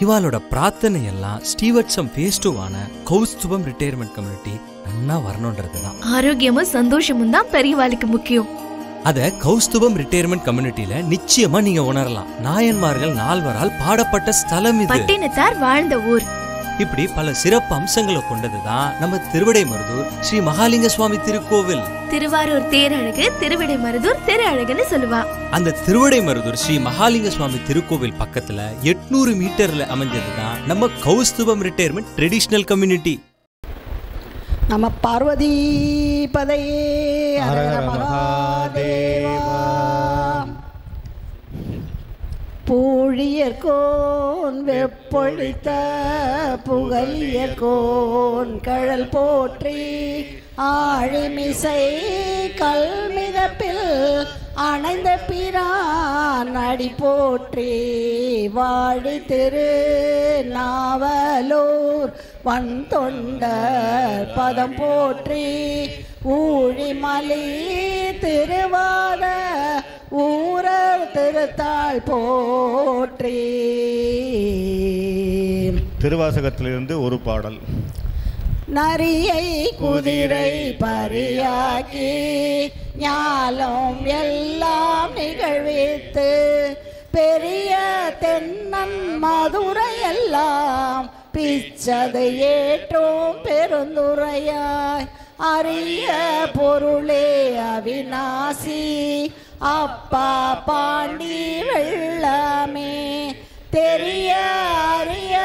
இவாளோட பிரார்த்தனை எல்லாம் ஸ்டீவர்ட்சம் face 2 Kaustubham retirement community நன்னா வரணும்ன்றதுதான். ஆரோக்கியமும் சந்தோஷமும் தான் பெரியவாளுக்கு முக்கியம். அத கௌஸ்துபம் ரிட்டையர்மெண்ட் கம்யூனிட்டியில நிச்சயமா நீங்க உணரலாம். நாயன்மார்கள் 4வரால் பாடப்பட்ட ஸ்தலம் இது. பட்டினத்தார் வாழ்ந்த ஊர். இப்படி பல சிறப்பு அம்சங்களை கொண்டதுதான் நம்ம திருவிடைமருதூர் ஸ்ரீ மகாலிங்க சுவாமி திருக்கோவில். திருவாரூர் தேரழகு, திருவிடைமருதூர் திரு அழகுன்னு சொல்லுவா. அந்த திருவிடைமருதூர் ஸ்ரீ மகாலிங்க சுவாமி திருக்கோவில் பக்கத்துல 800 மீட்டர்ல அமைஞ்சதுதான் நம்ம கௌஸ்துபம் ரிட்டையர்மெண்ட் ட்ரெடிஷனல் கம்யூனிட்டி. நம பார்வதி பதையே ஹர ஹர மகாதேவா. பூழியர்கோன் வெப்பொழித்த புகழியர்கோன் கழல் போற்றி ஆழிமிசை கல்மிதப்பில் அணைந்த பிரான் அடி போற்றி வாழி திரு நாவலூர் வன் தொண்டர் பதம் போற்றி ஊழிமலி திருவாத ஊரர் திருத்தாள் போற்றி. திருவாசகத்திலிருந்து ஒரு பாடல். நரியை குதிரை பரியாக்கி ஞாலம் எல்லாம் நிகழ்வித்து பெரிய தென்னன் மதுரை எல்லாம் பிச்சது ஏற்றும் பெருந்துரையாய் அரிய பொருளே அவிநாசி அப்பா பாண்டி வெள்ளமே தெரிய அரிய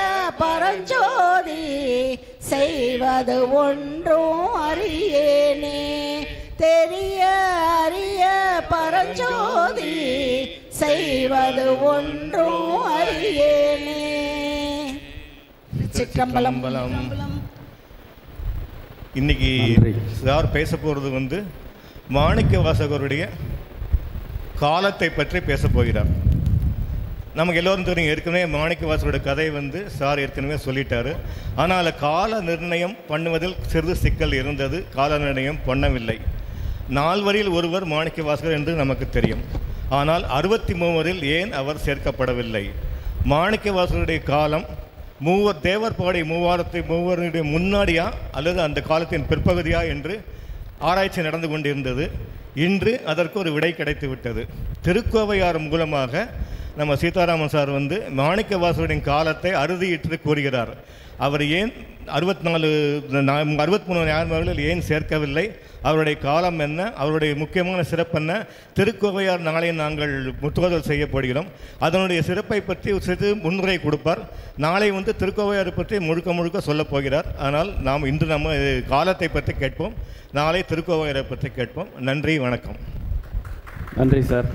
பரஞ்சோதி செய்வது ஒன்றும் அறியேனே தெரிய அரிய பரஞ்சோதி செய்வது ஒன்றும் அறியேனே. சிற்றம்பலம். இன்னைக்கு யார் பேச போகிறது மாணிக்க வாசகருடைய காலத்தை பற்றி பேச போகிறார். நமக்கு எல்லோரும் தெரியும், ஏற்கனவே மாணிக்க வாசகருடைய கதை சார் ஏற்கனவே சொல்லிட்டாரு. ஆனால் கால நிர்ணயம் பண்ணுவதில் சிறிது சிக்கல் இருந்தது. கால நிர்ணயம் பண்ணவில்லை. 4 வரியில் ஒருவர் மாணிக்க வாசகர் என்று நமக்கு தெரியும். ஆனால் 63 ஏன் அவர் சேர்க்கப்படவில்லை? மாணிக்க வாசகருடைய காலம் தேவர் பாடி மூவருடைய முன்னாடியா அல்லது அந்த காலத்தின் பிற்பகுதியா என்று ஆராய்ச்சி நடந்து கொண்டிருந்தது. இன்று அதற்கு ஒரு விடை கிடைத்து விட்டது. திருக்கோவையார் மூலமாக நம்ம சீதாராமன் சார் மாணிக்க வாசகருடைய காலத்தை அறுதியிட்டு கூறுகிறார். அவர் ஏன் 63 ஞாயிறு ஏன் சேர்க்கவில்லை, அவருடைய காலம் என்ன, அவருடைய முக்கியமான சிறப்பு என்ன, திருக்கோவையார் நாளை நாங்கள் முற்றுகோதல் செய்யப்படுகிறோம். அதனுடைய சிறப்பை பற்றி சிறிது முன்னுரை கொடுப்பார். நாளை திருக்கோவையாரை பற்றி முழுக்க சொல்லப் போகிறார். ஆனால் இன்று நம்ம காலத்தை பற்றி கேட்போம், நாளை திருக்கோவையாரை பற்றி கேட்போம். நன்றி, வணக்கம். நன்றி சார்.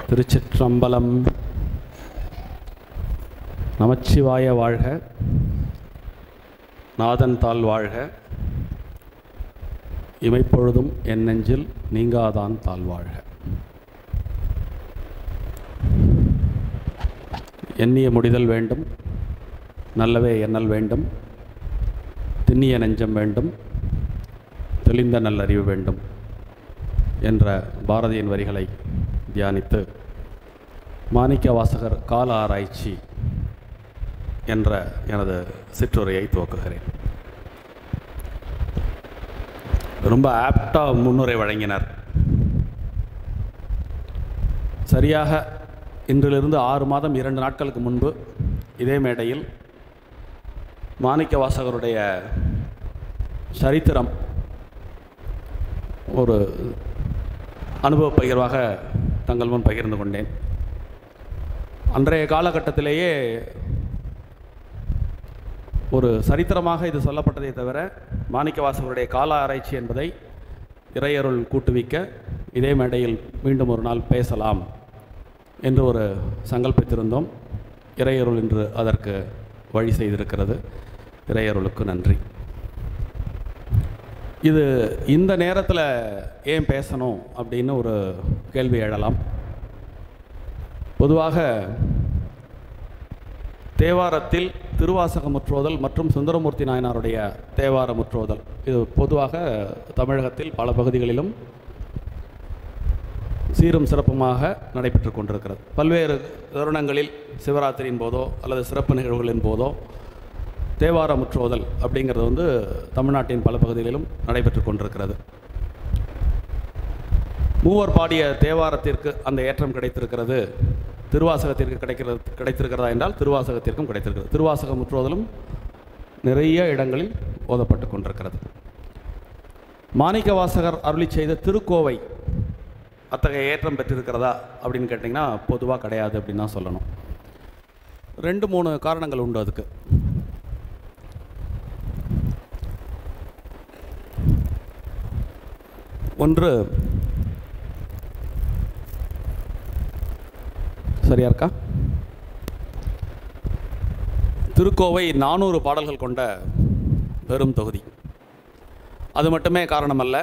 திருச்சிற்றம்பலம். நமச்சிவாய வாழ்க, நாதன் தாள் வாழ்க, இமைப்பொழுதும் என் நெஞ்சில் நீங்காதான் தாள் வாழ்க. எண்ணிய முடிதல் வேண்டும், நல்லவே எண்ணல் வேண்டும், திண்ணிய நெஞ்சம் வேண்டும், தெளிந்த நல்லறிவு வேண்டும் என்ற பாரதியின் வரிகளை தியானித்து மாணிக்க வாசகர் கால ஆராய்ச்சி என்ற எனது சிற்றுரையை துவக்குகிறேன். ரொம்ப ஆப்டாக முன்னுரை வழங்கினார். சரியாக இன்றிலிருந்து 6 மாதம் 2 நாட்களுக்கு முன்பு இதே மேடையில் மாணிக்க வாசகருடைய சரித்திரம் ஒரு அனுபவ பகிர்வாக தங்கள் முன் பகிர்ந்து கொண்டேன். அன்றைய காலகட்டத்திலேயே ஒரு சரித்திரமாக இது சொல்லப்பட்டதை தவிர மாணிக்க வாசகருடைய கால ஆராய்ச்சி என்பதை இறையருள் கூட்டுவிக்க இதே மேடையில் மீண்டும் ஒரு நாள் பேசலாம் என்று ஒரு சங்கல்பித்திருந்தோம். இறையருள் இன்று அதற்கு வழி செய்திருக்கிறது. இறையருளுக்கு நன்றி. இது இந்த நேரத்தில் ஏன் பேசணும் அப்படின்னு ஒரு கேள்வி எழலாம். பொதுவாக தேவாரத்தில் திருவாசக முற்றோதல் மற்றும் சுந்தரமூர்த்தி நாயனாருடைய தேவார முற்றோதல் இது பொதுவாக தமிழகத்தில் பல பகுதிகளிலும் சீரும் சிறப்புமாக நடைபெற்று கொண்டிருக்கிறது. பல்வேறு தருணங்களில் சிவராத்திரியின் போதோ அல்லது சிறப்பு நிகழ்வுகளின் போதோ தேவார முற்றோதல் அப்படிங்கிறது தமிழ்நாட்டின் பல பகுதிகளிலும் நடைபெற்று கொண்டிருக்கிறது. மூவர் பாடிய தேவாரத்திற்கு அந்த ஏற்றம் கிடைத்திருக்கிறது, திருவாசகத்திற்கு கிடைத்திருக்கிறதா என்றால் திருவாசகத்திற்கும் கிடைத்திருக்கிறது. திருவாசக முற்றோதலும் நிறைய இடங்களில் ஓதப்பட்டு கொண்டிருக்கிறது. மாணிக்க வாசகர் அருளி செய்த திருக்கோவை அத்தகைய ஏற்றம் பெற்றிருக்கிறதா அப்படின்னு கேட்டிங்கன்னா பொதுவாக கிடையாது அப்படின்னு தான் சொல்லணும். 2-3 காரணங்கள் உண்டு அதுக்கு. ஒன்று, சரியா இருக்கா, திருக்கோவை 400 பாடல்கள் கொண்ட பெரும் தொகுதி. அது மட்டுமே காரணமல்ல,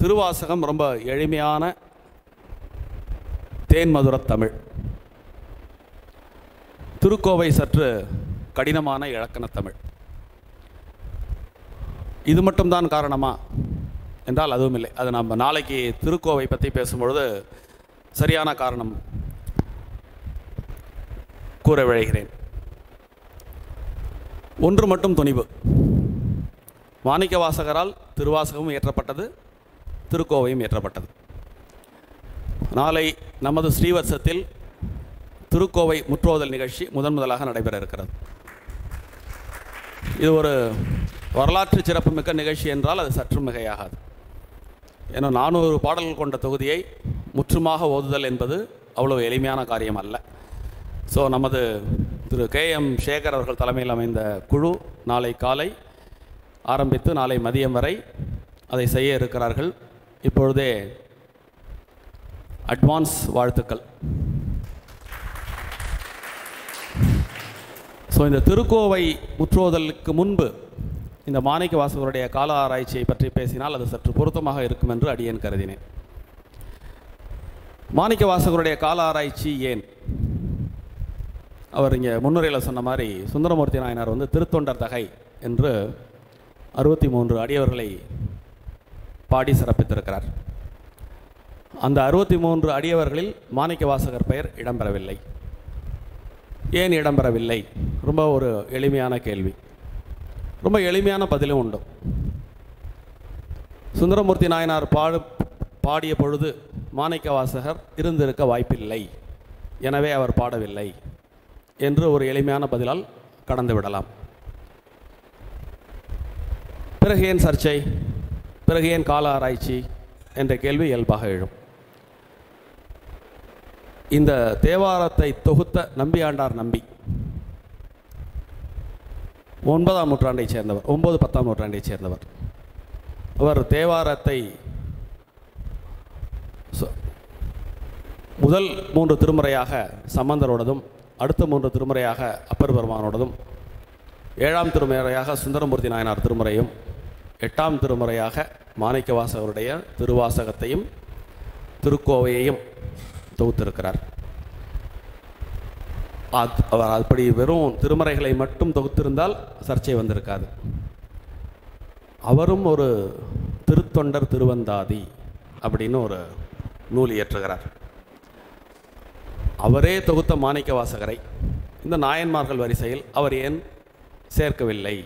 திருவாசகம் ரொம்ப எளிமையான தேன்மதுர தமிழ். திருக்கோவை சற்று கடினமான இலக்கண தமிழ். இது மட்டும்தான் காரணமா என்றால் அதுவும் இல்லை. அது நம்ம நாளைக்கு திருக்கோவை பற்றி பேசும்பொழுது சரியான காரணம் கூற விழைகிறேன். ஒன்று மட்டும் துணிவு. மாணிக்க வாசகரால் திருவாசகமும் ஏற்றப்பட்டது, திருக்கோவையும் ஏற்றப்பட்டது. நாளை நமது ஸ்ரீவத்சத்தில் திருக்கோவை முற்றோதல் நிகழ்ச்சி முதலாக நடைபெற இருக்கிறது. இது ஒரு வரலாற்று சிறப்புமிக்க நிகழ்ச்சி என்றால் அது சற்று மிகையாகாது. ஏன்னா 400 பாடல்கள் கொண்ட தொகுதியை முற்றுமாக ஓதுதல் என்பது அவ்வளவு எளிமையான காரியம் அல்ல. ஸோ நமது திரு KM சேகர் அவர்கள் தலைமையில் அமைந்த குழு நாளை காலை ஆரம்பித்து நாளை மதியம் வரை அதை செய்ய இருக்கிறார்கள். இப்பொழுதே அட்வான்ஸ் வாழ்த்துக்கள். ஸோ இந்த திருக்கோவை முற்றோதலுக்கு முன்பு இந்த மாணிக்க வாசகருடைய கால ஆராய்ச்சியை பற்றி பேசினால் அது சற்று பொருத்தமாக இருக்கும் என்று அடியேன் கருதினேன். மாணிக்க வாசகருடைய கால ஆராய்ச்சி ஏன்? அவர் இங்கே முன்னுரையில் சொன்ன மாதிரி சுந்தரமூர்த்தி நாயனார் திருத்தொண்டர் தகை என்று 63 அடியவர்களை பாடி சிறப்பித்திருக்கிறார். அந்த 63 அடியவர்களில் மாணிக்க வாசகர் பெயர் இடம்பெறவில்லை. ஏன் இடம்பெறவில்லை? ரொம்ப ஒரு எளிமையான கேள்வி, ரொம்ப எளிமையான பதிலும் உண்டு. சுந்தரமூர்த்தி நாயனார் பாடிய பொழுது மாணிக்க வாசகர் இருந்திருக்க வாய்ப்பில்லை, எனவே அவர் பாடவில்லை என்று ஒரு எளிமையான பதிலால் கடந்து விடலாம். பிறகு ஏன் சர்ச்சை, பிறகு ஏன் கால ஆராய்ச்சி என்ற கேள்வி இயல்பாக எழும். இந்த தேவாரத்தை தொகுத்த நம்பியாண்டார் நம்பி 9ஆம் நூற்றாண்டைச் சேர்ந்தவர், 9-10ஆம் நூற்றாண்டைச் சேர்ந்தவர். அவர் தேவாரத்தை முதல் 3 திருமுறையாக சம்பந்தரோடதும், அடுத்த 3 திருமுறையாக அப்பர் பெருமானோடதும், 7ஆம் திருமுறையாக சுந்தரமூர்த்தி நாயனார் திருமுறையும், 8ஆம் திருமுறையாக மாணிக்க வாசகருடைய திருவாசகத்தையும் திருக்கோவையையும் தொகுத்திருக்கிறார். அவர் அப்படி வெறும் திருமறைகளை மட்டும் தொகுத்திருந்தால் சர்ச்சை வந்திருக்காது. அவரும் ஒரு திருத்தொண்டர் திருவந்தாதி அப்படின்னு ஒரு நூல் இயற்றுகிறார். அவரே தொகுத்த மாணிக்க வாசகரை இந்த நாயன்மார்கள் வரிசையில் அவர் ஏன் சேர்க்கவில்லை?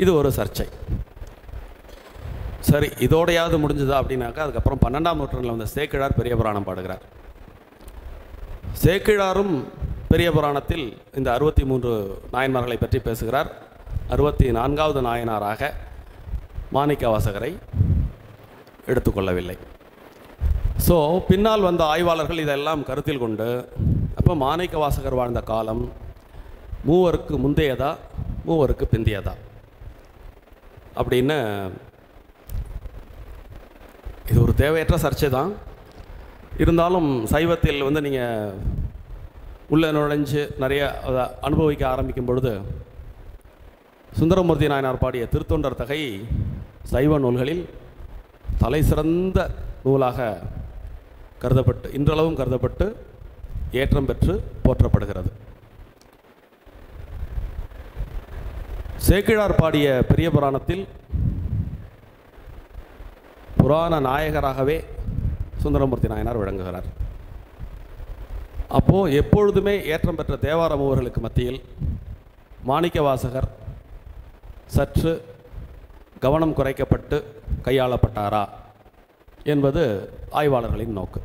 இது ஒரு சர்ச்சை. சரி, இதோடையாவது முடிஞ்சதா அப்படின்னாக்கா அதுக்கப்புறம் 12ஆம் நூற்றாண்டில் வந்த சேக்கிழார் பெரிய புராணம் பாடுகிறார். சேக்கிழாரும் பெரிய புராணத்தில் இந்த 63 நாயன்மார்களை பற்றி பேசுகிறார். 64வது நாயனாராக மாணிக்க வாசகரை எடுத்துக்கொள்ளவில்லை. ஸோ பின்னால் வந்த ஆய்வாளர்கள் இதெல்லாம் கருத்தில் கொண்டு அப்போ மாணிக்க வாசகர் வாழ்ந்த காலம் மூவருக்கு முந்தையதா மூவருக்கு பிந்தையதா அப்படின்னு, இது ஒரு தேவையற்ற சர்ச்சை தான். இருந்தாலும் சைவத்தில் நீங்கள் உள்ளே நுழைஞ்சு நிறைய அதை அனுபவிக்க ஆரம்பிக்கும் பொழுது சுந்தரமூர்த்தி நாயனார் பாடிய திருத்தொண்டர் தகை சைவ நூல்களில் தலை சிறந்த நூலாக கருதப்பட்டு இன்றளவும் கருதப்பட்டு ஏற்றம் பெற்று போற்றப்படுகிறது. சேக்கிழார் பாடிய பெரிய புராணத்தில் புராண நாயகராகவே சுந்தரமூர்த்தி நாயனார் விளங்குகிறார். அப்போது எப்பொழுதுமே ஏற்றம் பெற்ற தேவார மூவர்களுக்கு மத்தியில் மாணிக்கவாசகர் சற்று கவனம் குறைக்கப்பட்டு கையாளப்பட்டாரா என்பது ஆய்வாளர்களின் நோக்கு.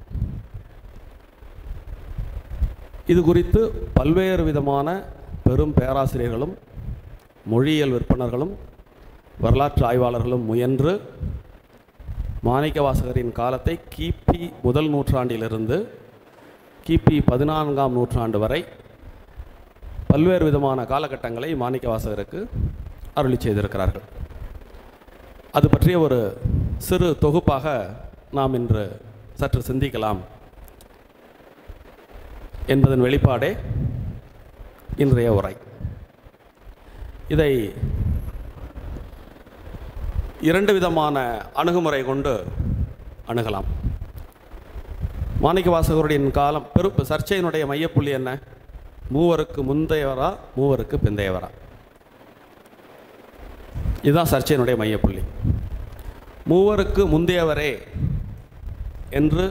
இது குறித்து பல்வேறு விதமான பெரும் பேராசிரியர்களும் மொழியியல் விற்பனர்களும் வரலாற்று ஆய்வாளர்களும் முயன்று மாணிக்கவாசகரின் காலத்தை கிபி முதல் நூற்றாண்டிலிருந்து கிபி 14ஆம் நூற்றாண்டு வரை பல்வேறு விதமான காலகட்டங்களை மாணிக்கவாசகருக்கு அருளி செய்திருக்கிறார்கள். அது பற்றிய ஒரு சிறு தொகுப்பாக நாம் இன்று சற்று சிந்திக்கலாம் என்பதன் வெளிப்பாடே இன்றைய உரை. இதை இரண்டு விதமான அணுகுமுறை கொண்டு அணுகலாம். மாணிக்கவாசகருடைய காலம் சர்ச்சையினுடைய மையப்புள்ளி என்ன? மூவருக்கு முந்தையவரா, மூவருக்கு பிந்தையவரா? இதுதான் சர்ச்சையினுடைய மையப்புள்ளி. மூவருக்கு முந்தையவரே என்று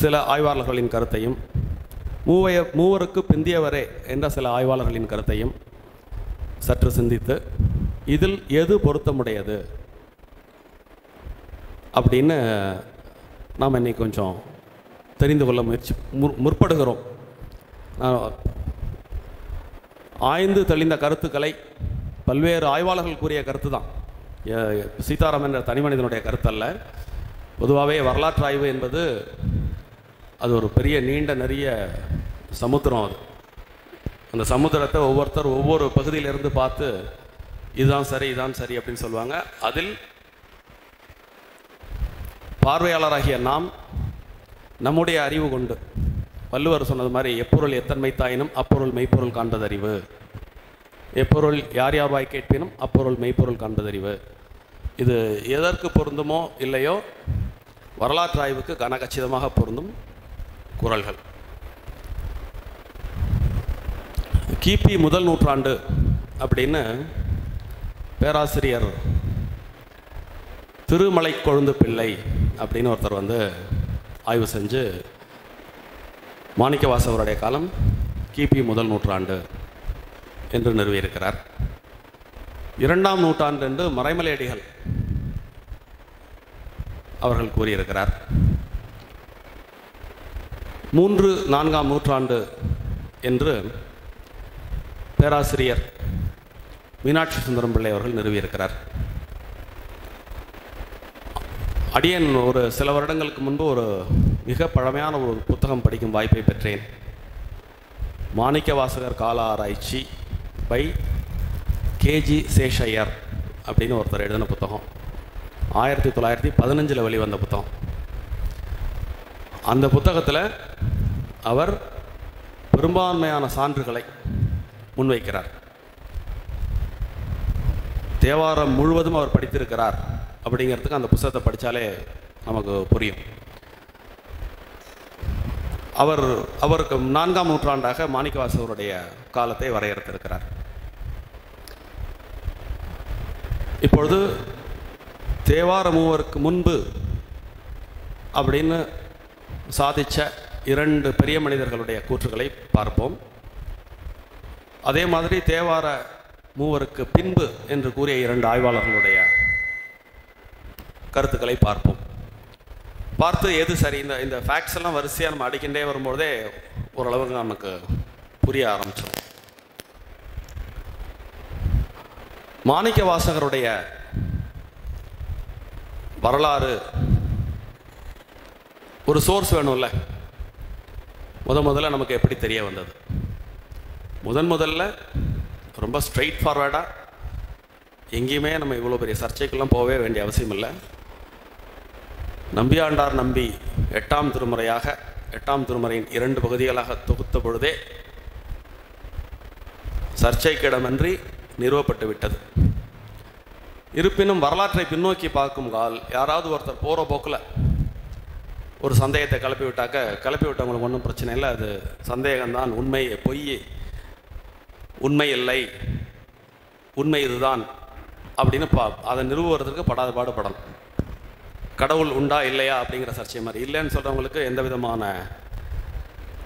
சில ஆய்வாளர்களின் கருத்தையும், மூவருக்கு பிந்தியவரே என்ற சில ஆய்வாளர்களின் கருத்தையும் சற்று சிந்தித்து இதில் எது பொருத்தமுடையது அப்படின்னு நாம் இன்னைக்கு கொஞ்சம் தெரிந்து கொள்ள முற்படுகிறோம். ஆய்ந்து தெளிந்த கருத்துக்களை பல்வேறு ஆய்வாளர்கள் கூறிய கருத்து தான். சீதாராமன் என்ற தனி மனிதனுடைய கருத்தல்ல. பொதுவாகவே வரலாற்று ஆய்வு என்பது அது ஒரு பெரிய நீண்ட நிறைய சமுத்திரம். அது அந்த சமுத்திரத்தை ஒவ்வொருத்தர் ஒவ்வொரு பகுதியிலிருந்து பார்த்து இதுதான் சரி இதுதான் சரி அப்படின்னு சொல்லுவாங்க. அதில் பார்வையாளராகிய நாம் நம்முடைய அறிவு கொண்டு, வள்ளுவர் சொன்னது மாதிரி எப்பொருள் எத்தன்மை தாயினும் அப்பொருள் மெய்ப்பொருள் காண்பதறிவு, எப்பொருள் யார் யார் வாய் கேட்பினும் அப்பொருள் மெய்ப்பொருள் காண்பதறிவு. இது எதற்கு பொருந்துமோ இல்லையோ வரலாற்று ஆய்வுக்கு கனகச்சிதமாக பொருந்தும் குறள்கள். கிபி முதல் நூற்றாண்டு அப்படின்னு பேராசிரியர் திருமலை கொழுந்து பிள்ளை அப்படின்னு ஒருத்தர் ஆய்வு செஞ்சு மாணிக்கவாசகருடைய காலம் கிபி முதல் நூற்றாண்டு என்று நிறுவியிருக்கிறார். 2ஆம் நூற்றாண்டு என்று மறைமலையடிகள் அவர்கள் கூறியிருக்கிறார். 3-4ஆம் நூற்றாண்டு என்று பேராசிரியர் மீனாட்சி சுந்தரம் பிள்ளை அவர்கள் நிறுவியிருக்கிறார். அடியன் ஒரு சில வருடங்களுக்கு முன்பு ஒரு மிக பழமையான ஒரு புத்தகம் படிக்கும் வாய்ப்பை பெற்றேன். மாணிக்கவாசகர் கால ஆராய்ச்சி பை கேஜி சேஷையர் அப்படின்னு ஒருத்தர் எழுதின புத்தகம். 1915 வெளிவந்த புத்தகம். அந்த புத்தகத்தில் அவர் பெரும்பான்மையான சான்றுகளை முன்வைக்கிறார். தேவாரம் முழுவதும் அவர் படித்திருக்கிறார் அப்படிங்கிறதுக்கு அந்த புத்தகத்தை படித்தாலே நமக்கு புரியும். அவருக்கு 4ஆம் நூற்றாண்டாக மாணிக்கவாசகருடைய காலத்தை வரையறுத்திருக்கிறார். இப்பொழுது தேவார மூவருக்கு முன்பு அப்படின்னு சாதித்த 2 பெரிய மனிதர்களுடைய கூற்றுகளை பார்ப்போம். அதே மாதிரி தேவார மூவருக்கு பின்பு என்று கூறிய 2 ஆய்வாளர்களுடைய கருத்துக்களை பார்ப்போம். பார்த்து எது சரி, இந்த ஃபேக்ட்ஸ் எல்லாம் வரிசையாக நம்ம அடிக்கின்றே வரும்போதே ஓரளவுக்கு நமக்கு புரிய ஆரம்பிச்சோம். மாணிக்கவாசகருடைய வரலாறு ஒரு சோர்ஸ் வேணும்ல. முதல்ல நமக்கு எப்படி தெரிய வந்தது? முதல்ல ரொம்ப ஸ்ட்ரெயிட் ஃபார்வர்டாக எங்கேயுமே நம்ம இவ்வளோ பெரிய சர்ச்சைக்கெல்லாம் போகவே வேண்டிய அவசியம் இல்லை. நம்பியாண்டார் நம்பி 8ஆம் திருமுறையாக 8ஆம் திருமுறையின் 2 பகுதிகளாக தொகுத்த பொழுதே சர்ச்சைக்கிடமின்றி நிறுவப்பட்டு விட்டது. இருப்பினும் வரலாற்றை பின்னோக்கி பார்க்கும் கால் யாராவது ஒருத்தர் போகிற போக்கில் ஒரு சந்தேகத்தை கிளப்பி விட்டவங்களுக்கு ஒன்றும் பிரச்சனை இல்லை. அது சந்தேகம்தான், உண்மை பொய், உண்மை இல்லை, உண்மை இதுதான் அப்படின்னு அதை நிறுவுவதற்கு படாத பாடுபடலாம். கடவுள் உண்டா இல்லையா அப்படிங்கிற சர்ச்சை மாதிரி. இல்லைன்னு சொல்கிறவங்களுக்கு எந்த விதமான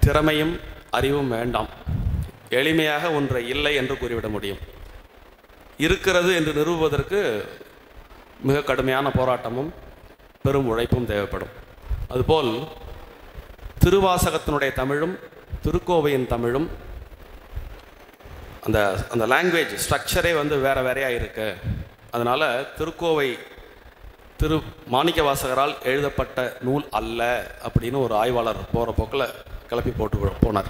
திறமையும் அறிவும் வேண்டாம். எளிமையாக ஒன்றை இல்லை என்று கூறிவிட முடியும். இருக்கிறது என்று நிறுவுவதற்கு மிக கடுமையான போராட்டமும் பெரும் உழைப்பும் தேவைப்படும். அதுபோல் திருவாசகத்தினுடைய தமிழும் திருக்கோவையின் தமிழும் அந்த அந்த லாங்குவேஜ் ஸ்ட்ரக்சரே வேறு வேறையாக இருக்கு. அதனால் திருக்கோவை திரு மாணிக்கவாசகரால் எழுதப்பட்ட நூல் அல்ல அப்படின்னு ஒரு ஆய்வாளர் போகிற போக்கில் கிளப்பி போட்டு போனார்.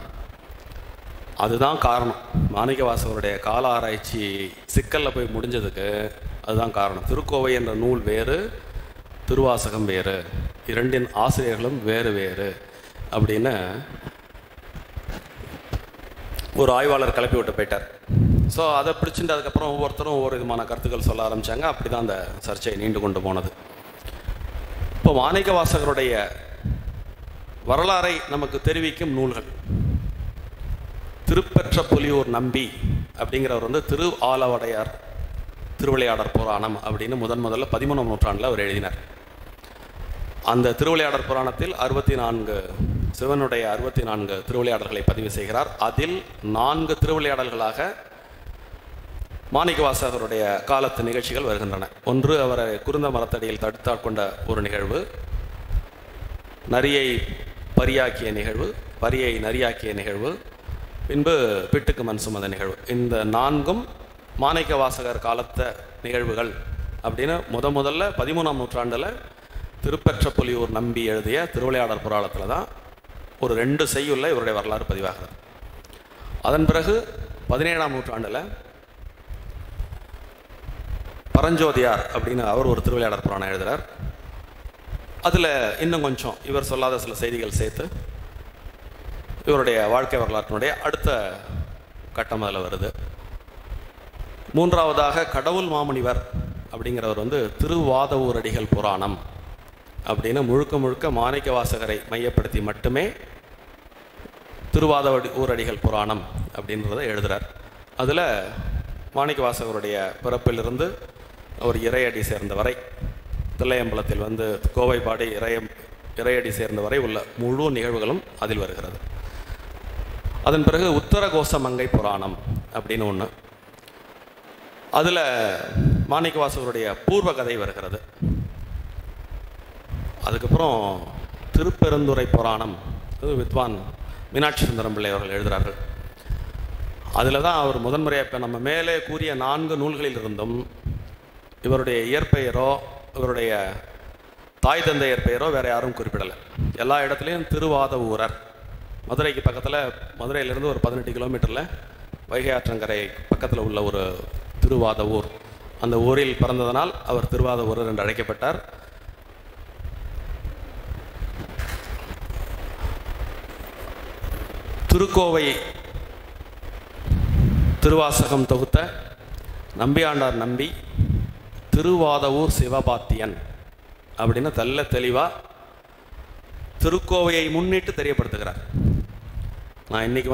அதுதான் காரணம். மாணிக்கவாசகருடைய கால ஆராய்ச்சி சிக்கலில் போய் முடிஞ்சதுக்கு அதுதான் காரணம். திருக்கோவை என்ற நூல் வேறு, திருவாசகம் வேறு, இரண்டின் ஆசிரியர்களும் வேறு வேறு அப்படின்னு ஒரு ஆய்வாளர் கிளப்பி விட்டு போயிட்டார். ஸோ அதை பிடிச்சிட்டு அதுக்கப்புறம் ஒவ்வொருத்தரும் ஒவ்வொரு விதமான கருத்துக்கள் சொல்ல ஆரம்பித்தாங்க. அப்படி தான் அந்த சர்ச்சை நீண்டு கொண்டு போனது. இப்போ மாணிக்கவாசகருடைய வரலாறை நமக்கு தெரிவிக்கும் நூல்கள். திருப்பெற்ற புலியூர் நம்பி அப்படிங்கிறவர் திரு ஆலவடையார் திருவிளையாடற் புராணம் அப்படின்னு முதல்ல 13ஆம் நூற்றாண்டில் அவர் எழுதினார். அந்த திருவிளையாடற் புராணத்தில் 64 சிவனுடைய 64 திருவிளையாடல்களை பதிவு செய்கிறார். அதில் 4 திருவிளையாடல்களாக மாணிக்கவாசகருடைய காலத்து நிகழ்ச்சிகள் வருகின்றன. ஒன்று, அவரை குருந்த மரத்தடியில் தடுத்தாட்கொண்ட ஒரு நிகழ்வு, நரியை பரியாக்கிய நிகழ்வு, பரியை நரியாக்கிய நிகழ்வு, பின்பு பிட்டுக்கு மண் சுமந்த நிகழ்வு. இந்த 4ம் மாணிக்கவாசகர் காலத்த நிகழ்வுகள் அப்படின்னு முதல்ல 13ஆம் நூற்றாண்டில் திருப்பெற்ற புலியூர் நம்பி எழுதிய திருவிளையாடற் புராணத்தில் தான் ஒரு 2 செய்யுள்ள இவருடைய வரலாறு பதிவாகிறது. அதன் பிறகு 17ஆம் நூற்றாண்டில் பரஞ்சோதியார் அப்படின்னு அவர் ஒரு திருவிளையாடற் புராணம் எழுதுகிறார். அதில் இன்னும் கொஞ்சம் இவர் சொல்லாத சில செய்திகள் சேர்த்து இவருடைய வாழ்க்கை வரலாற்றினுடைய அடுத்த கட்டம் அதில் வருது. 3ஆவதாக கடவுள் மாமுனிவர் அப்படிங்கிறவர் திருவாதவூரடிகள் புராணம் அப்படின்னு முழுக்க மாணிக்கவாசகரை மையப்படுத்தி மட்டுமே திருவாதவூரடிகள் புராணம் அப்படின்றத எழுதுகிறார். அதில் மாணிக்கவாசகருடைய பிறப்பிலிருந்து அவர் இறையடி சேர்ந்த வரை, தில்லையம்பலத்தில் கோவைப்பாடி இறையடி சேர்ந்த வரை உள்ள முழு நிகழ்வுகளும் அதில் வருகிறது. அதன் பிறகு உத்தரகோச மங்கை புராணம் அப்படின்னு ஒன்று, அதில் மாணிக்கவாசகருடைய பூர்வ கதை வருகிறது. அதுக்கப்புறம் திருப்பெருந்துறை புராணம், வித்வான் மீனாட்சி சுந்தரம் பிள்ளை அவர்கள் எழுதுகிறார்கள். அதில் தான் அவர் முதன்முறையாக இப்போ நம்ம மேலே கூறிய 4 நூல்களில் இருந்தும் இவருடைய இயற்பெயரோ இவருடைய தாய் தந்தையர் பெயரோ வேறு யாரும் குறிப்பிடலை. எல்லா இடத்துலையும் திருவாதவூரர், மதுரைக்கு பக்கத்தில், மதுரையிலிருந்து ஒரு 18 கிலோமீட்டரில் வைகை ஆற்றங்கரை பக்கத்தில் உள்ள ஒரு திருவாதவூர், அந்த ஊரில் பிறந்ததனால் அவர் திருவாதவூரர் என்று அழைக்கப்பட்டார். திருக்கோவை திருவாசகம் தொகுத்த நம்பியாண்டார் நம்பி திருவாதவூர் சிவபாத்தியன் அப்படின்னு தெளிவாக திருக்கோவையை முன்னிட்டு தெரியப்படுத்துகிறார். நான் இன்றைக்கி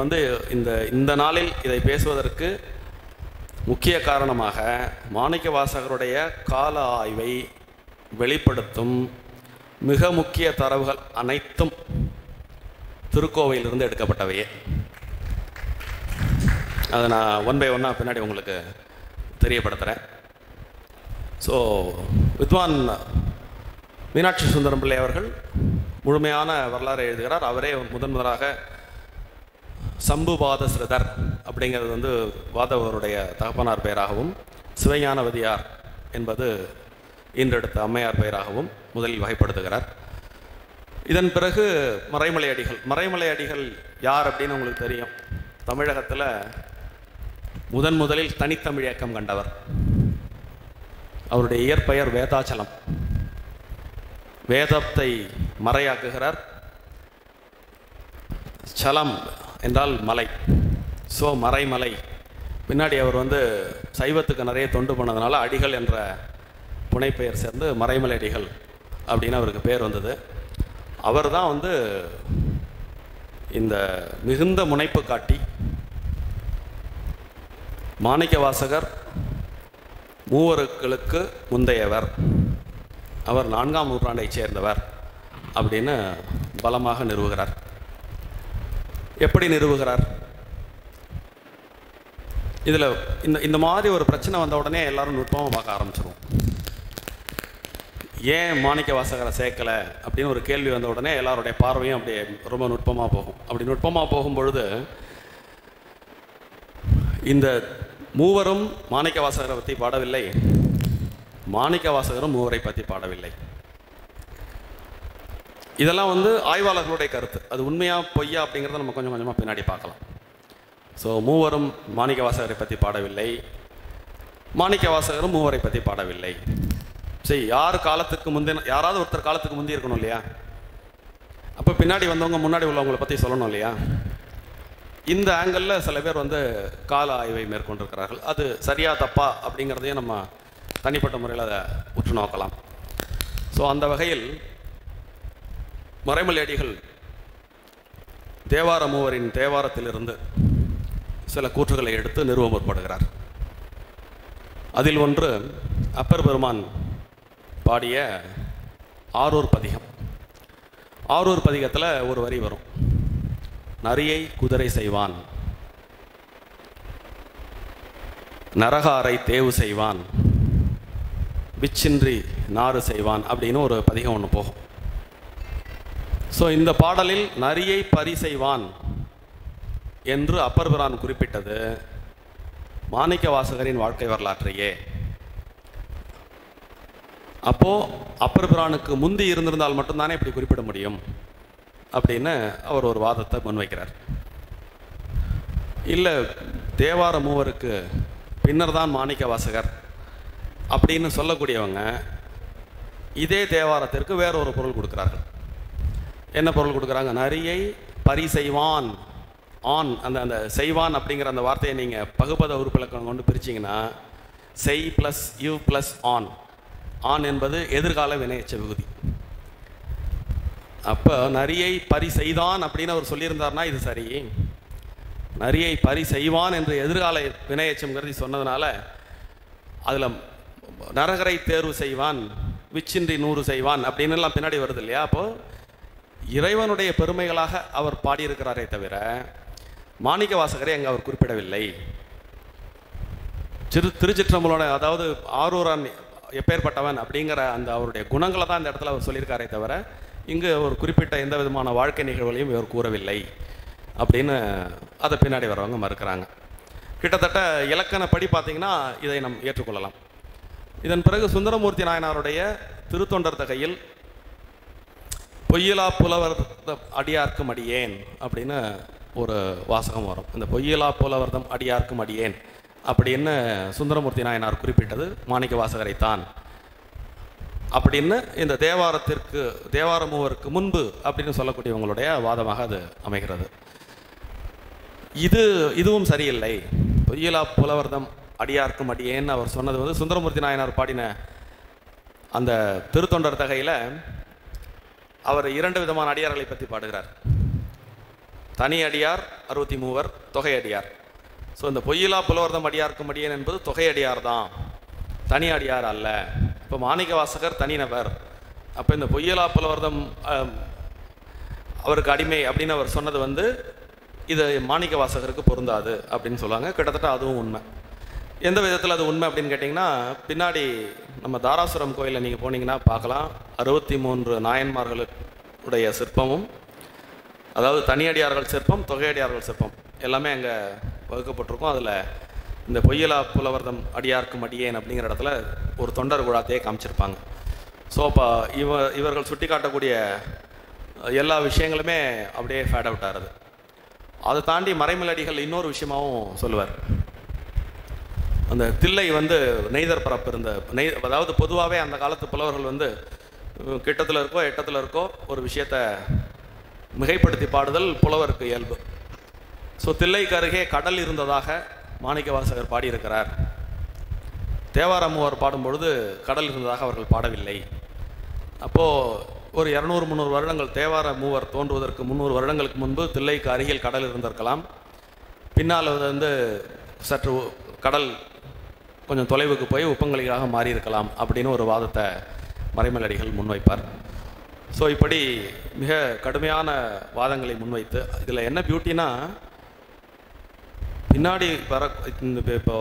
இந்த நாளில் இதை பேசுவதற்கு முக்கிய காரணமாக மாணிக்கவாசகருடைய கால ஆய்வை வெளிப்படுத்தும் மிக முக்கிய தரவுகள் அனைத்தும் திருக்கோவையிலிருந்து எடுக்கப்பட்டவையே. அதை நான் 1 by 1 பின்னாடி உங்களுக்கு தெரியப்படுத்துகிறேன். ஸோ வித்வான் மீனாட்சி சுந்தரம் பிள்ளை அவர்கள் முழுமையான வரலாறு எழுதுகிறார். அவரே முதலாக சம்புபாத ஸ்ருதர் அப்படிங்கிறது வாதவருடைய தகப்பனார் பெயராகவும், சிவஞானவதியார் என்பது ஈன்றெடுத்த அம்மையார் பெயராகவும் முதலில் வகைப்படுத்துகிறார். இதன் பிறகு மறைமலை அடிகள். மறைமலை அடிகள் யார் அப்படின்னு உங்களுக்கு தெரியும். தமிழகத்தில் முதலில் தனித்தமிழ் இயக்கம் கண்டவர். அவருடைய இயற்பெயர் வேதாச்சலம். வேதத்தை மறையாக்குகிறார். சலம் என்றால் மலை. ஸோ மறைமலை. பின்னாடி அவர் சைவத்துக்கு நிறைய தொண்டு பண்ணதுனால அடிகள் என்ற புனைப்பெயர் சேர்ந்து மறைமலை அடிகள் அப்படின்னு அவருக்கு பேர் வந்தது. அவர் தான் இந்த மிகுந்த முனைப்பு காட்டி மாணிக்கவாசகர் மூவர்களுக்கு முந்தையவர் அவர் 4ஆம் நூற்றாண்டைச் சேர்ந்தவர் அப்படின்னு பலமாக நிறுவுகிறார். எப்படி நிறுவுகிறார்? இதில் இந்த மாதிரி ஒரு பிரச்சனை வந்த உடனே எல்லாரும் நுட்பமாக பார்க்க ஆரம்பிச்சிருவோம். ஏன் மாணிக்க வாசகரை சேர்க்கலை அப்படின்னு ஒரு கேள்வி வந்த உடனே எல்லாருடைய பார்வையும் அப்படியே ரொம்ப நுட்பமாக போகும். அப்படி நுட்பமாக போகும் பொழுது இந்த மூவரும் மாணிக்க வாசகரை பற்றி பாடவில்லை, மாணிக்க வாசகரும் மூவரை பற்றி பாடவில்லை. இதெல்லாம் ஆய்வாளர்களுடைய கருத்து. அது உண்மையா பொய்யா அப்படிங்கிறத நம்ம கொஞ்சம் கொஞ்சமாக பின்னாடி பார்க்கலாம். ஸோ மூவரும் மாணிக்க வாசகரை பற்றி பாடவில்லை, மாணிக்க வாசகரும் மூவரை பற்றி பாடவில்லை. சரி, யார் காலத்துக்கு முந்தின, யாராவது ஒருத்தர் காலத்துக்கு முந்தி இருக்கணும் இல்லையா? அப்போ பின்னாடி வந்தவங்க முன்னாடி உள்ளவங்களை பற்றி சொல்லணும் இல்லையா? இந்த ஆங்கிளில் சில பேர் கால ஆய்வை மேற்கொண்டிருக்கிறார்கள். அது சரியா தப்பா அப்படிங்கிறதையும் நம்ம தனிப்பட்ட முறையில் அதை உற்று நோக்கலாம். ஸோ அந்த வகையில் மறைமலையடிகள் தேவார மூவரின் தேவாரத்திலிருந்து சில கூற்றுகளை எடுத்து நிறுவ முற்படுகிறார். அதில் ஒன்று அப்பர் பெருமான் பாடிய ஆரூர் பதிகம். ஆரூர் பதிகத்தில் ஒரு வரி வரும், நரியை குதிரை செய்வான், நரகாரை தேவு செய்வான், விச்சின்றி நாறு செய்வான் அப்படின்னு ஒரு பதிகம் ஒன்று போகும். ஸோ இந்த பாடலில் நரியை பறி செய்வான் என்று அப்பர் பிரான் குறிப்பிட்டது மாணிக்க வாசகரின் வாழ்க்கை வரலாற்றையே. அப்போ அப்பர் பிரானுக்கு முந்தி இருந்திருந்தால் மட்டும்தானே இப்படி குறிப்பிட முடியும் அப்படின்னு அவர் ஒரு வாதத்தை முன்வைக்கிறார். இல்லை, தேவார மூவருக்கு பின்னர் தான் மாணிக்க வாசகர் அப்படின்னு சொல்லக்கூடியவங்க இதே தேவாரத்திற்கு வேற ஒரு பொருள் கொடுக்குறார்கள். என்ன பொருள் கொடுக்குறாங்க? நரியை பறி செய்வான். ஆன், அந்த செய்வான் அப்படிங்கிற அந்த வார்த்தையை நீங்கள் பகுபத உறுப்பிலக்கணம் கொண்டு பிரிச்சிங்கன்னா செய் plus you plus on. On என்பது எதிர்கால வினையெச்ச விகுதி. அப்போ நரியை பறி செய்தான் அப்படின்னு அவர் சொல்லியிருந்தார்னா இது சரி. நரியை பறி செய்வான் என்று எதிர்கால வினையெச்சம் கருதி சொன்னதுனால அதில் நரகரை தேர்வு செய்வான், விச்சின்றி நூறு செய்வான் அப்படின்னு எல்லாம் பின்னாடி வருது இல்லையா? அப்போது இறைவனுடைய பெருமைகளாக அவர் பாடியிருக்கிறாரே தவிர மாணிக்க வாசகரை அங்கே அவர் குறிப்பிடவில்லை. திருச்சிற்றம்பலோட, அதாவது ஆரூரான் எப்பேற்பட்டவன் அப்படிங்கிற அந்த அவருடைய குணங்களை தான் இந்த இடத்துல அவர் சொல்லியிருக்காரே தவிர இங்கு ஒரு குறிப்பிட்ட எந்த விதமான வாழ்க்கை நிகழ்வுகளையும் இவர் கூறவில்லை அப்படின்னு அதை பின்னாடி வரவங்க மறுக்கிறாங்க. கிட்டத்தட்ட இலக்கணப்படி பார்த்தீங்கன்னா இதை நாம் ஏற்றுக்கொள்ளலாம். இதன் பிறகு சுந்தரமூர்த்தி நாயனாருடைய திருத்தொண்டர் தகையில் பொய்யிலா புலவர் அடியார்க்கும் அடியேன் அப்படின்னு ஒரு வாசகம் வரும். இந்த பொய்யிலா புலவர்தம் அடியார்க்கும் அடியேன் அப்படின்னு சுந்தரமூர்த்தி நாயனார் குறிப்பிட்டது மாணிக்க வாசகரைத்தான் அப்படின்னு இந்த தேவார மூவருக்கு முன்பு அப்படின்னு சொல்லக்கூடியவங்களுடைய வாதமாக அது அமைகிறது. இதுவும் சரியில்லை. பொய்யிலா புலவர்தம் அடியார்க்கும் அடியேன்னு அவர் சொன்னது சுந்தரமூர்த்தி நாயனார் பாடின அந்த திருத்தொண்டர் தகையில் அவர் 2 விதமான அடியார்களை பற்றி பாடுகிறார். தனி அடியார் 63, தொகை அடியார். ஸோ இந்த பொய்யிலா புலவர்தம் அடியார்க்கும் அடியேன் என்பது தொகை அடியார் தான், தனி அடியார் அல்ல. இப்போ மாணிக்க வாசகர் தனிநபர். அப்போ இந்த பொய்யிலா புலவர்தம் அவருக்கு அடிமை அப்படின்னு அவர் சொன்னது இது மாணிக்க வாசகருக்கு பொருந்தாது அப்படின்னு சொல்லுவாங்க. கிட்டத்தட்ட அதுவும் உண்மை. எந்த விதத்தில் அது உண்மை அப்படின்னு கேட்டிங்கன்னா, பின்னாடி நம்ம தாராசுரம் கோயிலில் நீங்கள் போனீங்கன்னா பார்க்கலாம், 63 நாயன்மார்களுடைய சிற்பமும், அதாவது தனியடியார்கள் சிற்பம், தொகையடியார்கள் சிற்பம் எல்லாமே அங்கே வகுக்கப்பட்டிருக்கும். அதில் இந்த பொய்யிலா புலவர்தம் அடியார்க்கும் அடியேன் அப்படிங்கிற இடத்துல ஒரு தொண்டர் குழாத்தையே காமிச்சிருப்பாங்க. ஸோ அப்போ இவர்கள் சுட்டி காட்டக்கூடிய எல்லா விஷயங்களுமே அப்படியே ஃபேட் அவுட் ஆகுது. அதை தாண்டி மறைமலடிகள் இன்னொரு விஷயமாகவும் சொல்லுவார். அந்த தில்லை நெய்தர் பரப்பு இருந்த அதாவது பொதுவாகவே அந்த காலத்து புலவர்கள் கிட்டத்தில் இருக்கோ எட்டத்தில் இருக்கோ ஒரு விஷயத்தை மிகைப்படுத்தி பாடுதல் புலவருக்கு இயல்பு. ஸோ தில்லைக்கு அருகே கடல் இருந்ததாக மாணிக்க வாசகர் பாடியிருக்கிறார். தேவார மூவர் பாடும்பொழுது கடல் இருந்ததாக அவர்கள் பாடவில்லை. அப்போது ஒரு 200-300 வருடங்கள், தேவார மூவர் தோன்றுவதற்கு 300 வருடங்களுக்கு முன்பு தில்லைக்கு அருகில் கடல் இருந்திருக்கலாம். பின்னால் சற்று கடல் கொஞ்சம் தொலைவுக்கு போய் உப்பங்கலிகளாக மாறியிருக்கலாம் அப்படின்னு ஒரு வாதத்தை மறைமலடிகள் முன்வைப்பார். ஸோ இப்படி மிக கடுமையான வாதங்களை முன்வைத்து, இதில் என்ன பியூட்டினா, பின்னாடி வர இப்போ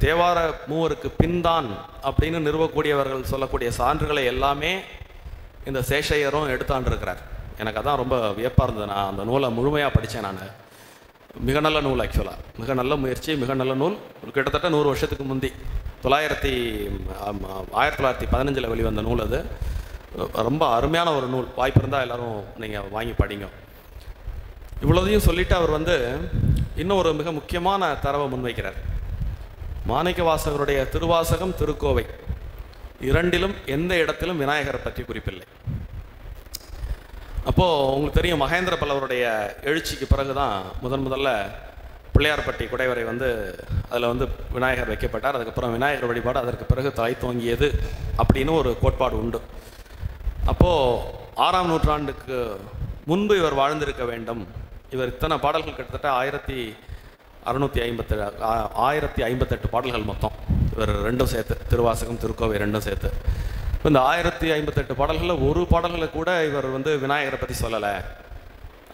தேவார மூவருக்கு பின்தான் அப்படின்னு நிறுவக்கூடியவர்கள் சொல்லக்கூடிய சான்றுகளை எல்லாமே இந்த சேஷையரும் எடுத்தாண்டிருக்கிறார். எனக்கு அதான் ரொம்ப வியப்பாக இருந்தது. நான் அந்த நூலை முழுமையாக படித்தேன். நான் மிக நல்ல நூல், ஆக்சுவலாக மிக நல்ல முயற்சி, மிக நல்ல நூல். கிட்டத்தட்ட 100 வருஷத்துக்கு முந்தி 1915 வெளிவந்த நூல். அது ரொம்ப அருமையான ஒரு நூல். வாய்ப்பு இருந்தால் எல்லோரும் நீங்கள் வாங்கி படிங்க. இவ்வளோதையும் சொல்லிவிட்டு அவர் இன்னும் ஒரு மிக முக்கியமான தரவை முன்வைக்கிறார். மாணிக்கவாசகருடைய திருவாசகம், திருக்கோவை இரண்டிலும் எந்த இடத்திலும் விநாயகரை பற்றி குறிப்பில்லை. அப்போது உங்களுக்கு தெரியும், மகேந்திர பல்லவருடைய எழுச்சிக்கு பிறகு தான் முதல்ல பிள்ளையார்பட்டி குடைவரை அதில் விநாயகர் வைக்கப்பட்டார். அதுக்கப்புறம் விநாயகர் வழிபாடு அதற்கு பிறகு தலை தோங்கியது அப்படின்னு ஒரு கோட்பாடு உண்டு. அப்போது 6ஆம் நூற்றாண்டுக்கு முன்பு இவர் வாழ்ந்திருக்க வேண்டும். இவர் இத்தனை பாடல்கள், கிட்டத்தட்ட 1658 பாடல்கள் மொத்தம், இவர் ரெண்டும் சேர்த்து, திருவாசகம் திருக்கோவை ரெண்டும் சேர்த்து. இப்போ இந்த 1058 பாடல்களில் ஒரு பாடல்களை கூட இவர் விநாயகரை பற்றி சொல்லலை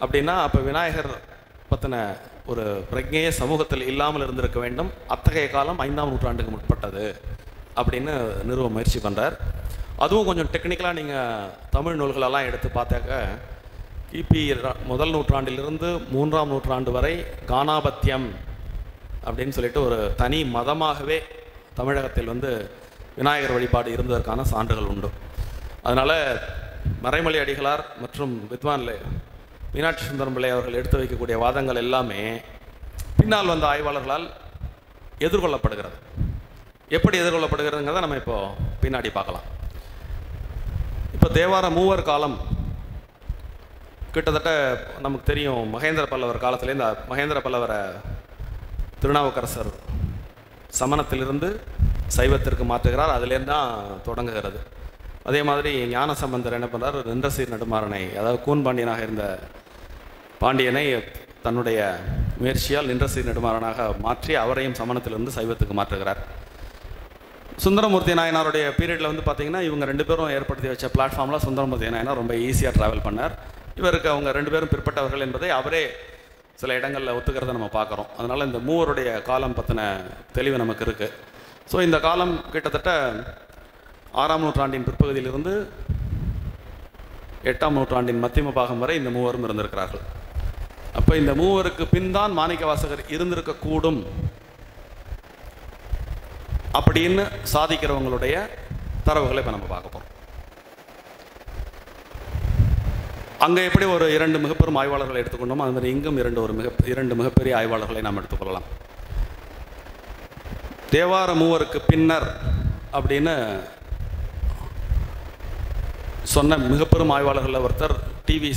அப்படின்னா, அப்போ விநாயகர் பற்றின ஒரு பிரஜையே சமூகத்தில் இல்லாமல் இருந்திருக்க வேண்டும். அத்தகைய காலம் 5ஆம் நூற்றாண்டுக்கு முற்பட்டது அப்படின்னு நிறுவ முயற்சி பண்ணுறார். அதுவும் கொஞ்சம் டெக்னிக்கலாக நீங்கள் தமிழ் நூல்களெல்லாம் எடுத்து பார்த்தாக்க, கிபி 1 நூற்றாண்டிலிருந்து 3ஆம் நூற்றாண்டு வரை கானாபத்தியம் அப்படின்னு சொல்லிட்டு ஒரு தனி மதமாகவே தமிழகத்தில் விநாயகர் வழிபாடு இருந்ததற்கான சான்றுகள் உண்டு. அதனால் மறைமலை அடிகளார் மற்றும் வித்வான் மீனாட்சி சுந்தரம் பிள்ளை அவர்கள் எடுத்து வைக்கக்கூடிய வாதங்கள் எல்லாமே பின்னால் வந்த ஆய்வாளர்களால் எதிர்கொள்ளப்படுகிறது. எப்படி எதிர்கொள்ளப்படுகிறதுங்கிறத நம்ம இப்போ பின்னாடி பார்க்கலாம். இப்போ தேவார மூவர் காலம் கிட்டத்தட்ட நமக்கு தெரியும். மகேந்திர பல்லவர் காலத்திலேருந்து மகேந்திர பல்லவரை திருநாவுக்கரசர் சமணத்திலிருந்து சைவத்திற்கு மாற்றுகிறார். அதிலேருந்து தான் தொடங்குகிறது. அதே மாதிரி ஞானசம்பந்தர் என்ன பண்ணுறார், நின்றசீர் நெடுமாறனை, அதாவது கூன் பாண்டியனாக இருந்த பாண்டியனை தன்னுடைய முயற்சியால் நின்றசீர் நெடுமாறனாக மாற்றி அவரையும் சமணத்திலிருந்து சைவத்துக்கு மாற்றுகிறார். சுந்தரமூர்த்தி நாயனாருடைய பீரியடில் பார்த்தீங்கன்னா, இவங்க 2 பேரும் ஏற்படுத்தி வச்ச பிளாட்ஃபார்மில் சுந்தரமூர்த்தி நாயனார் ரொம்ப ஈஸியாக ட்ராவல் பண்ணார். இவருக்கு அவங்க 2 பேரும் பிற்பட்டவர்கள் என்பதை அவரே சில இடங்களில் ஒத்துக்கிறத நம்ம பார்க்குறோம். அதனால் இந்த மூவருடைய காலம் பற்றின தெளிவு நமக்கு இருக்குது. ஸோ இந்த காலம் கிட்டத்தட்ட 6ஆம் நூற்றாண்டின் பிற்பகுதியிலிருந்து 8ஆம் நூற்றாண்டின் மத்தியம பாகம் வரை இந்த மூவரும் இருந்திருக்கிறார்கள். அப்போ இந்த மூவருக்கு பின்தான் மாணிக்கவாசகர் இருந்திருக்கக்கூடும் அப்படின்னு சாதிக்கிறவங்களுடைய தரவுகளை இப்போ நம்ம பார்க்க போகிறோம். அங்கே எப்படி ஒரு 2 மிகப்பெரும் ஆய்வாளர்களை எடுத்துக்கொண்டோம், அது மாதிரி இங்கும் 2 மிகப்பெரிய ஆய்வாளர்களை நாம் எடுத்துக்கொள்ளலாம். தேவார மூவருக்கு பின்னர் அப்படின்னு சொன்ன மிகப்பெரும் ஆய்வாளர்களில் ஒருத்தர் டிவி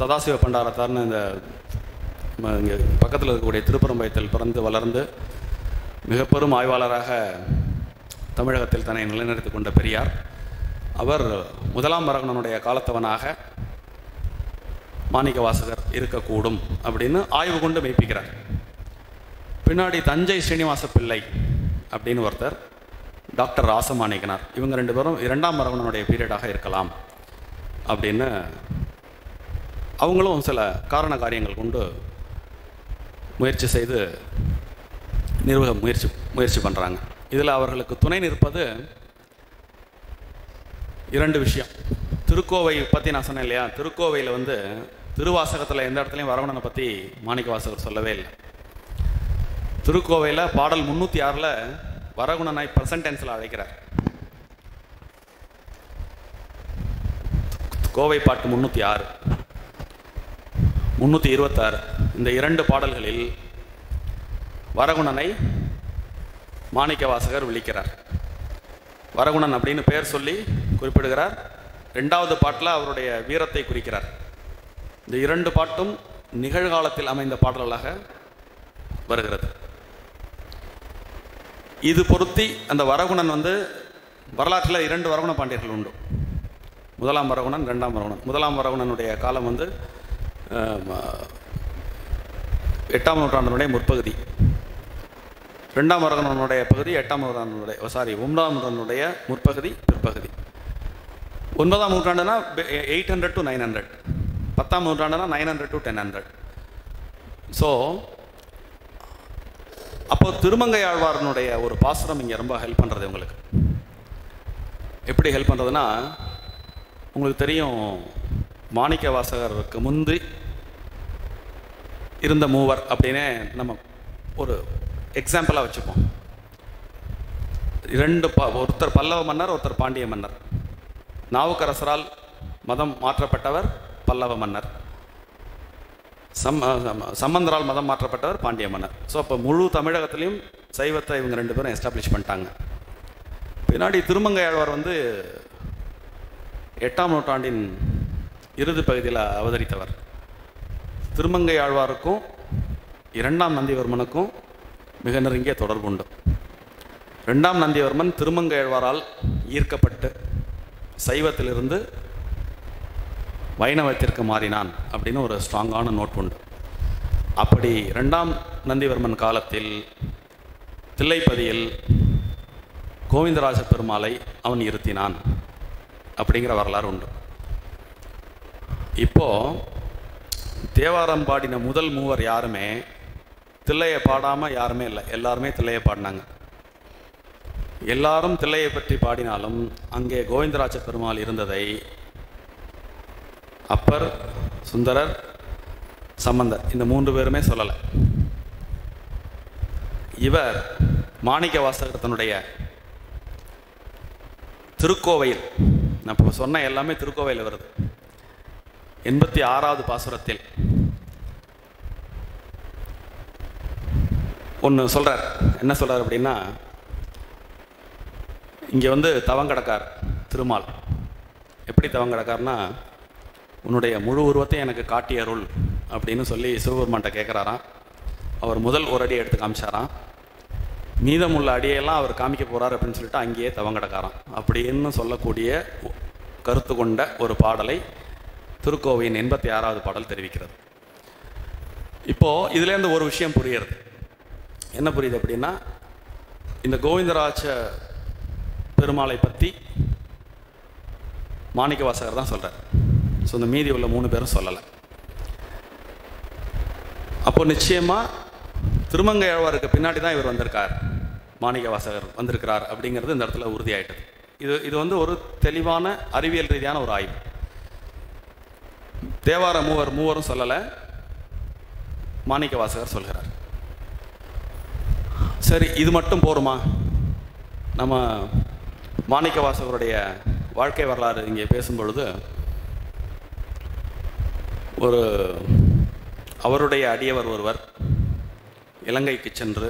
சதாசிவ பண்டாரத்தார்னு இந்த இங்கே பக்கத்தில் இருக்கக்கூடிய திருப்பரம்பயத்தில் பிறந்து வளர்ந்து மிகப்பெரும் ஆய்வாளராக தமிழகத்தில் தன்னை நிலைநிறுத்திக் கொண்ட பெரியார். அவர் 1ஆம் வரகுணனுடைய காலத்தவனாக மாணிக்கவாசகர் இருக்கக்கூடும் அப்படின்னு ஆய்வு கொண்டு மெய்ப்பிக்கிறார். பின்னாடி தஞ்சை ஸ்ரீனிவாச பிள்ளை அப்படின்னு ஒருத்தர், டாக்டர் ராசமாணிக்கனார், இவங்க 2 பேரும் 2ஆம் வரகுணனுடைய பீரியடாக இருக்கலாம் அப்படின்னு அவங்களும் சில காரண காரியங்கள் கொண்டு முயற்சி செய்து நிறுவ முயற்சி பண்ணுறாங்க. இதில் அவர்களுக்கு துணை நிற்பது 2 விஷயம். திருக்கோவை பற்றி நான் சொன்னேன் இல்லையா, திருக்கோவையில் திருவாசகத்தில் எந்த இடத்துலையும் வரகுணனை பற்றி மாணிக்கவாசகர் சொல்லவே இல்லை. திருக்கோவையில் பாடல் 306 வரகுணனை ப்ரெசன்ட் டென்ஸில் அழைக்கிறார். கோவை பாட்டு 306, 326 இந்த 2 பாடல்களில் வரகுணனை மாணிக்கவாசகர் விழிக்கிறார். வரகுணன் அப்படின்னு பெயர் சொல்லி குறிப்பிடுகிறார். 2வது பாட்டில் அவருடைய வீரத்தை குறிக்கிறார். இந்த 2 பாட்டும் நிகழ்காலத்தில் அமைந்த பாடல்களாக வருகிறது. இது பொருத்தி அந்த வரகுணன் வரலாற்றில் 2 வரகுண பாண்டியர்கள் உண்டு. 1ஆம் வரகுணன், 2ஆம் வரகுணன். 1ஆம் வரகுணனுடைய காலம் 8ஆம் நூற்றாண்டினுடைய முற்பகுதி. 2ஆம் வரகுணனுடைய பகுதி 9ஆம் நூற்றாண்டினுடைய முற்பகுதி பிற்பகுதி. 9ஆம் நூற்றாண்டுனா 800 to 900, 10ஆம் நூற்றாண்டுனா 900 to 1000. ஸோ அப்போ திருமங்கை ஆழ்வாரனுடைய ஒரு பாசுரம் இங்கே ரொம்ப ஹெல்ப் பண்ணுறது உங்களுக்கு. எப்படி ஹெல்ப் பண்ணுறதுன்னா, உங்களுக்கு தெரியும் மாணிக்க வாசகருக்கு முந்தி இருந்த மூவர் அப்படின்னே நம்ம ஒரு எக்ஸாம்பிளாக வச்சுப்போம். ஒருத்தர் பல்லவ மன்னர், ஒருத்தர் பாண்டிய மன்னர். நாவுக்கரசரால் மதம் மாற்றப்பட்டவர் பல்லவ மன்னர், சம்பந்தரால் மதம் மாற்றப்பட்டவர் பாண்டிய மன்னர். ஸோ அப்போ முழு தமிழகத்திலையும் சைவத்தை இவங்க 2 பேரும் எஸ்டாப்ளிஷ் பண்ணிட்டாங்க. பின்னாடி திருமங்கை ஆழ்வார் 8ஆம் நூற்றாண்டின் இறுதி பகுதியில் அவதரித்தவர். திருமங்கை ஆழ்வாருக்கும் 2ஆம் நந்திவர்மனுக்கும் மிக நெருங்கிய தொடர்பு உண்டு. 2ஆம் நந்திவர்மன் திருமங்கை ஆழ்வாரால் ஈர்க்கப்பட்டு சைவத்திலிருந்து வைணவத்திற்கு மாறினான் அப்படின்னு ஒரு ஸ்ட்ராங்கான நோட் உண்டு. அப்படி 2ஆம் நந்திவர்மன் காலத்தில் தில்லைப்பதியில் கோவிந்தராஜ பெருமாளை அவன் இருத்தினான் அப்படிங்கிற வரலாறு உண்டு. இப்போது தேவாரம் பாடின முதல் மூவர் யாருமே தில்லையை பாடாமல் யாருமே இல்லை, எல்லாருமே தில்லையை பாடினாங்க. எல்லாரும் தில்லையை பற்றி பாடினாலும் அங்கே கோவிந்தராஜ பெருமாள் இருந்ததை அப்பர், சுந்தரர், சம்பந்தர் இந்த 3 பேருமே சொல்லலை. இவர் மாணிக்க வாசகர் தன்னுடைய திருக்கோவையில், நான் இப்போ சொன்ன எல்லாமே திருக்கோவையில் வருது, 86வது பாசுரத்தில் ஒன்று சொல்கிறார். என்ன சொல்கிறார் அப்படின்னா, இங்கே தவங்கடக்கார் திருமால். எப்படி தவங்கடக்கார்னா, உன்னுடைய முழு உருவத்தையும் எனக்கு காட்டியருள் அப்படின்னு சொல்லி சிவபெருமான்கிட்ட கேட்குறாராம். அவர் முதல் ஒரு அடி எடுத்து காமிச்சாராம். மீதமுள்ள அடியெல்லாம் அவர் காமிக்க போகிறார் அப்படின்னு சொல்லிட்டு அங்கேயே தவங்கடக்காராம் அப்படின்னு சொல்லக்கூடிய கருத்து கொண்ட ஒரு பாடலை திருக்கோவையின் 86வது பாடல் தெரிவிக்கிறது. இப்போது இதுலேருந்து ஒரு விஷயம் புரியுறது. என்ன புரியுது அப்படின்னா, இந்த கோவிந்தராஜ பெருமாளை பற்றி மாணிக்க வாசகர் தான் சொல்கிறார். ஸோ இந்த மீதி உள்ள 3 பேரும் சொல்லலை. அப்போ நிச்சயமாக திருமங்கை ஆழ்வாருக்கு பின்னாடி தான் இவர் வந்திருக்கார், மாணிக்க வாசகர் வந்திருக்கிறார் அப்படிங்கிறது இந்த இடத்துல உறுதியாயிட்டது. இது ஒரு தெளிவான அறிவியல் ரீதியான ஒரு ஆய்வு. தேவார மூவரும் சொல்லலை, மாணிக்க வாசகர் சொல்கிறார். சரி, இது மட்டும் போருமா? நம்ம மாணிக்க வாசகருடைய வாழ்க்கை வரலாறு இங்கே பேசும்பொழுது அவருடைய அடியவர் ஒருவர் இலங்கைக்கு சென்று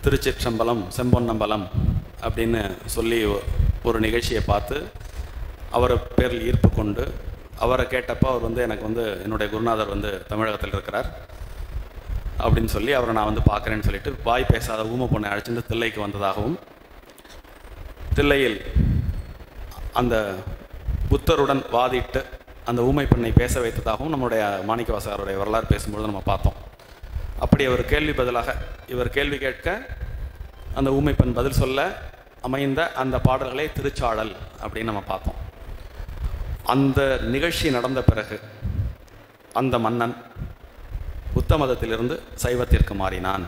திருச்சிற்றம்பலம், செம்பொன்னம்பலம் அப்படின்னு சொல்லி ஒரு நிகழ்ச்சியை பார்த்து அவரை பேரில் ஈர்ப்பு கொண்டு அவரை கேட்டப்போ அவர் எனக்கு என்னுடைய குருநாதர் தமிழகத்தில் இருக்கிறார் அப்படின்னு சொல்லி அவரை நான் பார்க்குறேன்னு சொல்லிட்டு வாய் பேசாத ஊமை பொண்ணை அழைச்சிட்டு தில்லைக்கு வந்ததாகவும், தில்லையில் அந்த புத்தருடன் வாதிட்டு அந்த ஊமை பெண்ணை பேச வைத்ததாகவும் நம்முடைய மாணிக்க வாசகருடைய வரலாறு பேசும்பொழுது நம்ம பார்த்தோம். அப்படி அவர் கேள்வி பதிலாக இவர் கேள்வி கேட்க அந்த ஊமை பெண் பதில் சொல்ல அமைந்த அந்த பாடல்களே திருச்சாழல் அப்படின்னு நம்ம பார்த்தோம். அந்த நிகழ்ச்சி நடந்த பிறகு அந்த மன்னன் புத்த மதத்திலிருந்து சைவத்திற்கு மாறினான்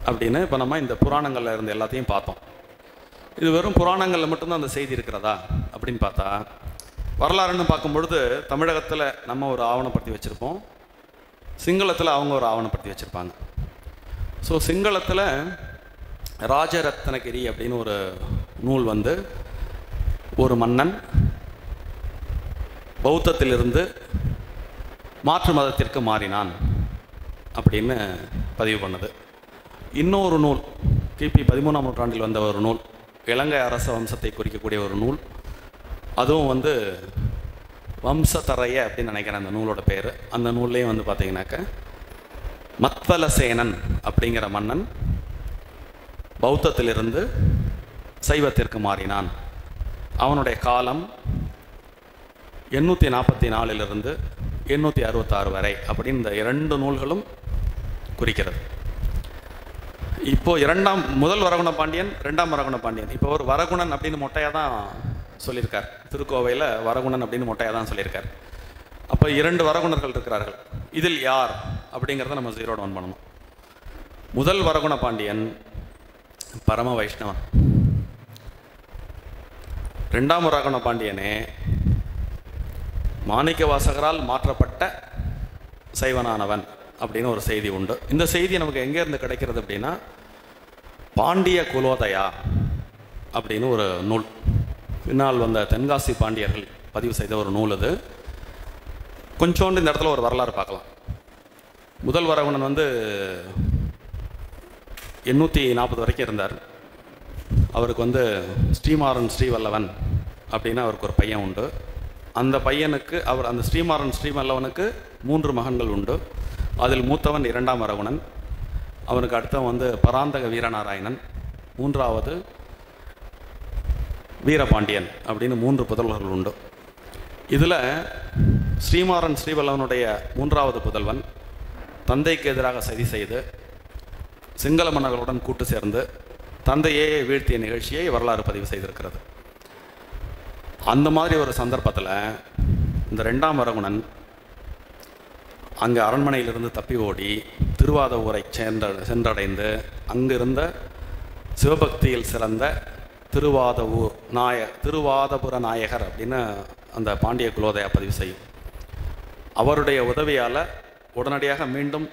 அப்படின்னு இப்போ நம்ம இந்த புராணங்களில் இருந்து எல்லாத்தையும் பார்த்தோம். இது வெறும் புராணங்களில் மட்டும்தான் அந்த செய்தி இருக்கிறதா அப்படின்னு பார்த்தா, வரலாறுன்னு பார்க்கும்பொழுது தமிழகத்தில் நம்ம ஒரு ஆவணப்படுத்தி வச்சுருப்போம், சிங்களத்தில் அவங்க ஒரு ஆவணப்படுத்தி வச்சுருப்பாங்க. ஸோ சிங்களத்தில் ராஜரத்னகிரி அப்படின்னு ஒரு நூல் ஒரு மன்னன் பௌத்தத்திலிருந்து மாற்று மதத்திற்கு மாறினான் அப்படின்னு பதிவு பண்ணது. இன்னொரு நூல் கிபி 13ஆம் நூற்றாண்டில் வந்த ஒரு நூல், இலங்கை அரச வம்சத்தை குறிக்கக்கூடிய ஒரு நூல். அதுவும் வம்சத்தரைய அப்படின்னு நினைக்கிறேன் அந்த நூலோட பேர். அந்த நூல்லையும் பார்த்தீங்கன்னாக்க மத்வலசேனன் அப்படிங்கிற மன்னன் பௌத்தத்திலிருந்து சைவத்திற்கு மாறினான். அவனுடைய காலம் 844 866 வரை அப்படின்னு இந்த 2 நூல்களும் குறிக்கிறது. இப்போது முதல் வரகுண பாண்டியன், 2ஆம் வரகுண பாண்டியன். இப்போ ஒரு வரகுணன் அப்படின்னு மொட்டையாக தான் சொல்லியிருக்கார். திருக்கோவையில் வரகுணன் அப்படின்னு மொட்டையாக தான் சொல்லியிருக்கார். அப்போ 2 வரகுணர்கள் இருக்கிறார்கள். இதில் யார் அப்படிங்கிறத நம்ம 0 டவுன் பண்ணணும். முதல் வரகுண பாண்டியன் பரம வைஷ்ணவன். 2ஆம் வரகுண பாண்டியனே மாணிக்க வாசகரால் மாற்றப்பட்ட சைவனானவன் அப்படின்னு ஒரு செய்தி உண்டு. இந்த செய்தி நமக்கு எங்கேருந்து கிடைக்கிறது அப்படின்னா, பாண்டிய குலோதயா அப்படின்னு ஒரு நூல், பின்னால் வந்த தென்காசி பாண்டியர்கள் பதிவு செய்த ஒரு நூல். அது கொஞ்சோண்டு இந்த இடத்துல ஒரு வரலாறு பார்க்கலாம். முதல் வரகுணன் வந்து 840 வரைக்கும் இருந்தார். அவருக்கு வந்து ஸ்ரீமாறன் ஸ்ரீவல்லவன் அப்படின்னு அவருக்கு ஒரு பையன் உண்டு. அந்த பையனுக்கு அந்த ஸ்ரீமாறன் ஸ்ரீவல்லவனுக்கு 3 மகன்கள் உண்டு. அதில் மூத்தவன் 2ஆம் வரகுணன், அவனுக்கு அடுத்தவன் வந்து பராந்தக வீரநாராயணன், 3வது வீரபாண்டியன் அப்படின்னு 3 புதல்வர்கள் உண்டு. இதில் ஸ்ரீமாறன் ஸ்ரீவல்லவனுடைய 3வது புதல்வன் தந்தைக்கு எதிராக சதி செய்து சிங்கள மன்னர்களுடன் கூட்டு சேர்ந்து தந்தையே வீழ்த்திய நிகழ்ச்சியை வரலாறு பதிவு செய்திருக்கிறது. அந்த மாதிரி ஒரு சந்தர்ப்பத்தில் இந்த 2ஆம் வரகுணன் அங்கே அரண்மனையிலிருந்து தப்பி ஓடி திருவாதவூரை சென்றடைந்து அங்கிருந்த சிவபக்தியில் சிறந்த திருவாதபுர நாயகர் அப்படின்னு அந்த பாண்டிய குலோதயா பதிவு செய்யும். அவருடைய உதவியால் உடனடியாக மீண்டும்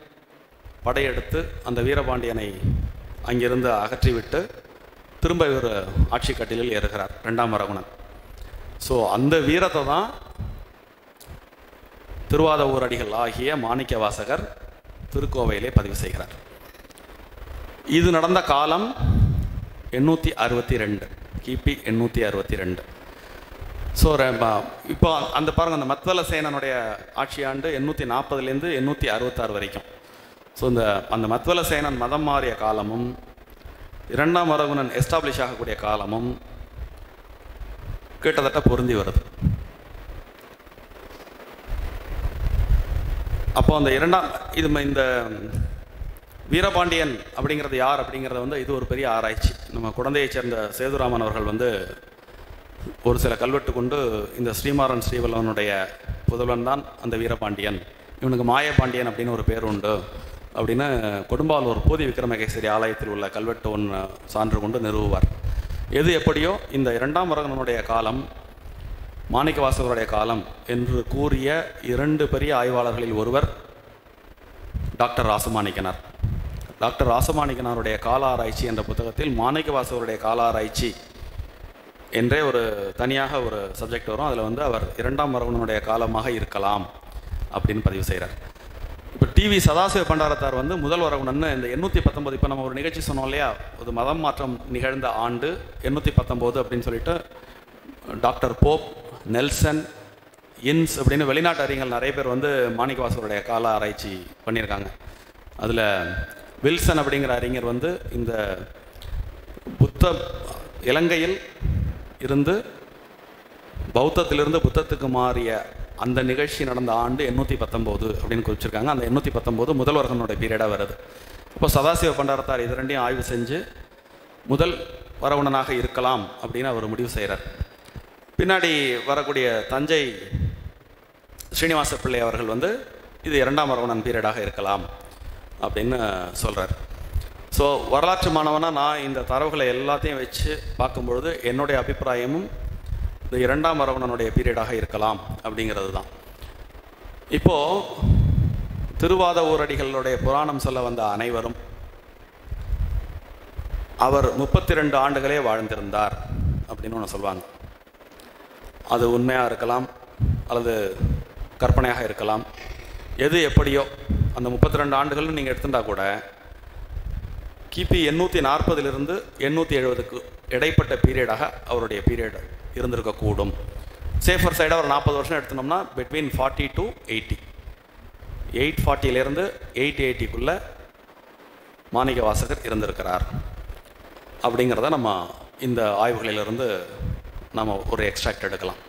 படையெடுத்து அந்த வீரபாண்டியனை அங்கிருந்து அகற்றிவிட்டு திரும்ப ஒரு ஆட்சி கட்டிலில் ஏறுகிறார் 2ஆம் வரகுணன். ஸோ அந்த வீரத்தை தான் திருவாதவூரடிகள் ஆகிய மாணிக்க வாசகர் திருக்கோவையிலே பதிவு செய்கிறார். இது நடந்த காலம் 862, கிபி 862. ஸோ இப்போ அந்த பாருங்கள், அந்த மத்வலசேனனுடைய ஆட்சி ஆண்டு 840லேருந்து 866 வரைக்கும். ஸோ அந்த மத்வலசேனன் மதம் மாறிய காலமும் 2ஆம் வரகுணன் எஸ்டாப்ளிஷ் ஆகக்கூடிய காலமும் கிட்டத்தட்ட பொருந்தி வருது. அப்போ அந்த இந்த வீரபாண்டியன் அப்படிங்கிறது யார் அப்படிங்கிறத வந்து இது ஒரு பெரிய ஆராய்ச்சி. நம்ம குடந்தையைச் சேர்ந்த சேதுராமன் அவர்கள் வந்து ஒரு சில கல்வெட்டு கொண்டு இந்த ஸ்ரீமாறன் ஸ்ரீவல்லவனுடைய புதல்வன் தான் அந்த வீரபாண்டியன், இவனுக்கு மாயபாண்டியன் அப்படின்னு ஒரு பேர் உண்டு அப்படின்னு கொடும்பாலூர் போதி விக்ரமகேசரி ஆலயத்தில் உள்ள கல்வெட்டு ஒன்று சான்று கொண்டு நிறுவுவார். எது எப்படியோ இந்த 2ஆம் வரகுணனுடைய காலம் மாணிக்க வாசகருடைய காலம் என்று கூறிய 2 பெரிய ஆய்வாளர்களில் ஒருவர் டாக்டர் ராசமாணிக்கனார். டாக்டர் ராசமாணிக்கனாருடைய கால ஆராய்ச்சி என்ற புத்தகத்தில் மாணிக்க வாசகருடைய கால ஆராய்ச்சி என்றே ஒரு தனியாக ஒரு சப்ஜெக்ட் வரும். அதில் வந்து அவர் 2ஆம் வரகுணனுடைய காலமாக இருக்கலாம் அப்படின்னு பதிவு செய்கிறார். இப்போ டிவி சதாசிவ பண்டாரத்தார் வந்து முதல் வரகுணன்னு இந்த 819, இப்போ நம்ம ஒரு நிகழ்ச்சி சொன்னோம் இல்லையா, ஒரு மதம் மாற்றம் நிகழ்ந்த ஆண்டு 819 அப்படின்னு சொல்லிட்டு டாக்டர் போப், நெல்சன், இன்ஸ் அப்படின்னு வெளிநாட்டு அறிஞர்கள் நிறைய பேர் வந்து மாணிக்க வாசகருடைய கால ஆராய்ச்சி பண்ணியிருக்காங்க. அதில் வில்சன் அப்படிங்கிற அறிஞர் வந்து இந்த இலங்கையில் இருந்து பௌத்தத்திலிருந்து புத்தத்துக்கு மாறிய அந்த நிகழ்ச்சி நடந்த ஆண்டு 819 அப்படின்னு குறிச்சிருக்காங்க. அந்த 819 முதல் வரகுணனுடைய பீரியடாக வருது. இப்போ சதாசிவ பண்டாரத்தார் இது 2ஐயும் ஆய்வு செஞ்சு முதல் வரகுணனாக இருக்கலாம் அப்படின்னு அவர் முடிவு செய்கிறார். பின்னாடி வரக்கூடிய தஞ்சை ஸ்ரீனிவாச பிள்ளை அவர்கள் வந்து இது 2ஆம் வரகுணன் பீரியடாக இருக்கலாம் அப்படின்னு சொல்கிறார். ஸோ வரலாற்று மாணவனாக நான் இந்த தரவுகளை எல்லாத்தையும் வச்சு பார்க்கும்பொழுது என்னுடைய அபிப்பிராயமும் இந்த 2ஆம் வரகுணனுடைய பீரியடாக இருக்கலாம் அப்படிங்கிறது தான். இப்போது திருவாதவூரடிகளுடைய புராணம் சொல்ல வந்த அனைவரும் அவர் 32 ஆண்டுகளே வாழ்ந்திருந்தார் அப்படின்னு ஒன்று சொல்லுவாங்க. அது உண்மையாக இருக்கலாம் அல்லது கற்பனையாக இருக்கலாம். எது எப்படியோ அந்த 32 ஆண்டுகள்னு நீங்கள் எடுத்துட்டா கூட கிபி 840லிருந்து 870க்கு இடைப்பட்ட பீரியடாக அவருடைய பீரியட் இருந்திருக்கக்கூடும். சேஃபர் சைடாக ஒரு 40 வருஷம் எடுத்துனோம்னா பிட்வீன் 40 to 80, 840லேருந்து 880க்குள்ளே மாணிக்க வாசகர் இருந்திருக்கிறார் அப்படிங்கிறத நம்ம இந்த ஆய்வுகளிலிருந்து நம்ம ஒரு எக்ஸ்ட்ராக்ட் எடுக்கலாம்.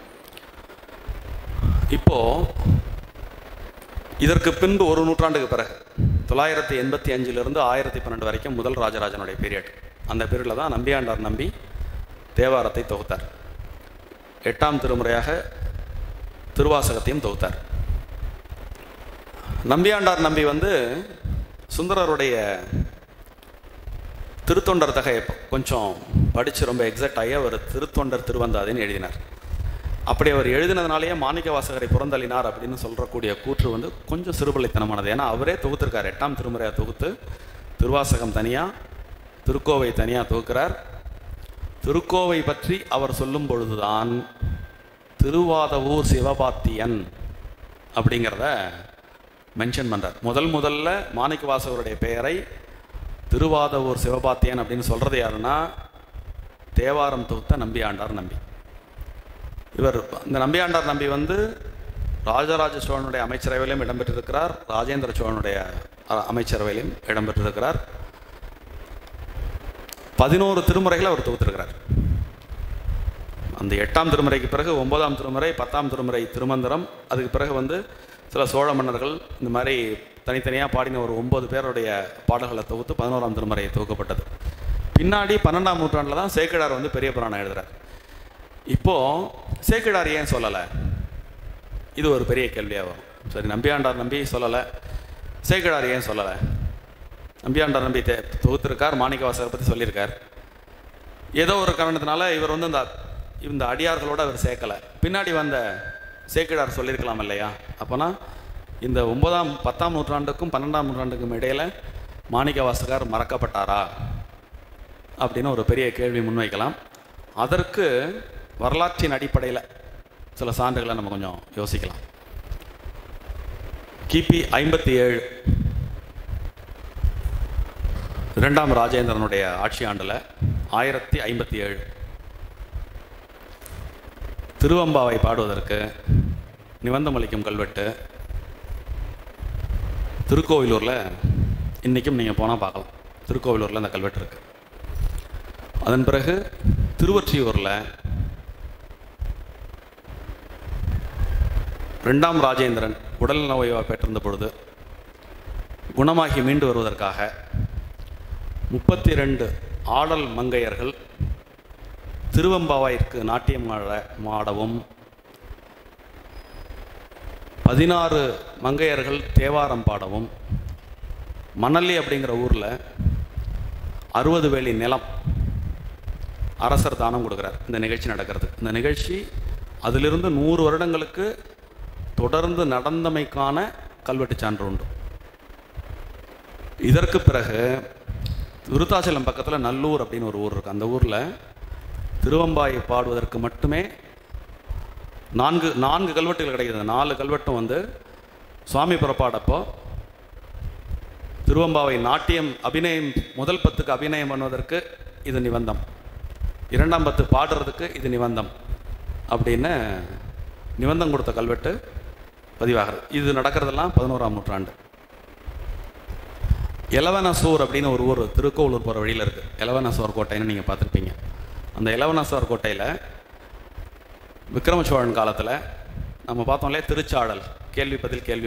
இப்போது இதற்கு பின்பு ஒரு நூற்றாண்டுக்கு பிறகு 985லிருந்து 1012 வரைக்கும் முதல் ராஜராஜனுடைய பீரியட். அந்த பீரியடில் தான் நம்பியாண்டார் நம்பி தேவாரத்தை தொகுத்தார். 8ஆம் திருமுறையாக திருவாசகத்தையும் தொகுத்தார். நம்பியாண்டார் நம்பி வந்து சுந்தரருடைய திருத்தொண்டர் தகையை கொஞ்சம் படித்து ரொம்ப எக்ஸாக்ட் ஆகி அவர் திருத்தொண்டர் திருவந்தாதின்னு எழுதினார். அப்படி அவர் எழுதினதுனாலேயே மாணிக்க வாசகரை புறந்தள்ளினார் அப்படின்னு சொல்கிறக்கூடிய கூற்று வந்து கொஞ்சம் சிறுபிள்ளைத்தனமானது. ஏன்னா அவரே தொகுத்திருக்கார். 8ஆம் திருமுறையாக தொகுத்து திருவாசகம் தனியாக, திருக்கோவை தனியாக தொகுக்கிறார். திருக்கோவை பற்றி அவர் சொல்லும் பொழுதுதான் திருவாதவூர் சிவபாத்தியன் அப்படிங்கிறத மென்ஷன் பண்ணுறார். முதல்ல மாணிக்க வாசகருடைய பெயரை திருவாதவூர் சிவபாத்தியன் அப்படின்னு சொல்கிறது யாருன்னா தேவாரம் தொகுத்த நம்பியாண்டார் நம்பி. இவர் இந்த நம்பியாண்டார் நம்பி வந்து ராஜராஜ சோழனுடைய அமைச்சரவையிலும் இடம்பெற்றிருக்கிறார், ராஜேந்திர சோழனுடைய அமைச்சரவையிலும் இடம்பெற்றிருக்கிறார். 11 திருமுறைகளை அவர் தொகுத்திருக்கிறார். அந்த 8ஆம் திருமுறைக்கு பிறகு 9ஆம் திருமுறை, 10ஆம் திருமுறை திருமந்திரம், அதுக்கு பிறகு வந்து சில சோழ மன்னர்கள் இந்த மாதிரி தனித்தனியாக பாடின ஒரு 9 பேருடைய பாடல்களை தொகுத்து 11ஆம் திருமுறை தொகுக்கப்பட்டது. பின்னாடி 12ஆம் நூற்றாண்டில் தான் சேக்கிழார் வந்து பெரிய புராணம் எழுதுகிறார். இப்போது சேக்கிழார் ஏன் சொல்லலை? இது ஒரு பெரிய கேள்வியாக வரும். சரி, நம்பியாண்டார் நம்பி சொல்லலை, சேக்கிழார் ஏன் சொல்லலை? நம்பியாண்டார் நம்பி தொகுத்திருக்கார், மாணிக்க வாசகரை பற்றி சொல்லியிருக்கார். ஏதோ ஒரு காரணத்தினால இவர் வந்து இந்த அடியார்களோடு அவர் சேர்க்கலை. பின்னாடி வந்த சேக்கிழார் சொல்லியிருக்கலாம் இல்லையா? அப்போனா இந்த 9ஆம் 10ஆம் நூற்றாண்டுக்கும் 12ஆம் நூற்றாண்டுக்கும் இடையில் மாணிக்க வாசகர் மறக்கப்பட்டாரா அப்படின்னு ஒரு பெரிய கேள்வி முன்வைக்கலாம். அதற்கு வரலாற்றின் அடிப்படையில் சில சான்றுகளை நம்ம கொஞ்சம் யோசிக்கலாம். கிபி 57 2ஆம் ராஜேந்திரனுடைய ஆட்சி ஆண்டில் 1057 திருவம்பாவை பாடுவதற்கு நிவந்தமளிக்கும் கல்வெட்டு திருக்கோவிலூரில் இன்றைக்கும் நீங்கள் போனால் பார்க்கலாம். திருக்கோவிலூரில் அந்த கல்வெட்டு இருக்குது. அதன் பிறகு திருவொற்றியூரில் 2ஆம் ராஜேந்திரன் உடல் நோயாக பெற்றிருந்த பொழுது குணமாகி மீண்டு வருவதற்காக 32 ஆடல் மங்கையர்கள் திருவம்பாவாயிற்கு நாட்டியம் ஆடவும் 16 மங்கையர்கள் தேவாரம் பாடவும் மணலி அப்படிங்கிற ஊரில் 60 வேலி நிலம் அரசர் தானம் கொடுக்குறார். இந்த நிகழ்ச்சி நடக்கிறது. இந்த நிகழ்ச்சி அதிலிருந்து 100 வருடங்களுக்கு தொடர்ந்து நடந்தமைக்கான கல்வெட்டு சான்று உண்டு. இதற்கு பிறகு விருத்தாச்சலம் பக்கத்தில் நல்லூர் அப்படின்னு ஒரு ஊர் இருக்குது. அந்த ஊரில் திருவம்பாயை பாடுவதற்கு மட்டுமே 4 கல்வெட்டுகள் கிடைக்கிறது. 4 கல்வெட்டும் வந்து சுவாமி புறப்பாடப்போ திருவம்பாவை நாட்டியம் அபிநயம் முதல் 10க்கு அபிநயம் பண்ணுவதற்கு இது நிபந்தம், 2ஆம் 10 பாடுறதுக்கு இது நிபந்தம் அப்படின்னு நிபந்தம் கொடுத்த கல்வெட்டு பதிவாகிறது. இது நடக்கிறதெல்லாம் 11ஆம் நூற்றாண்டு. எலவனசூர் அப்படின்னு ஒரு ஊர் திருக்கோவிலூர் போகிற வழியில் இருக்குது. எலவனசூர் கோட்டைன்னு நீங்கள் பார்த்துருப்பீங்க. அந்த எலவனசூர் கோட்டையில் விக்ரம சோழன் காலத்தில் நம்ம பார்த்தோம்லே திருச்சாழல், கேள்வி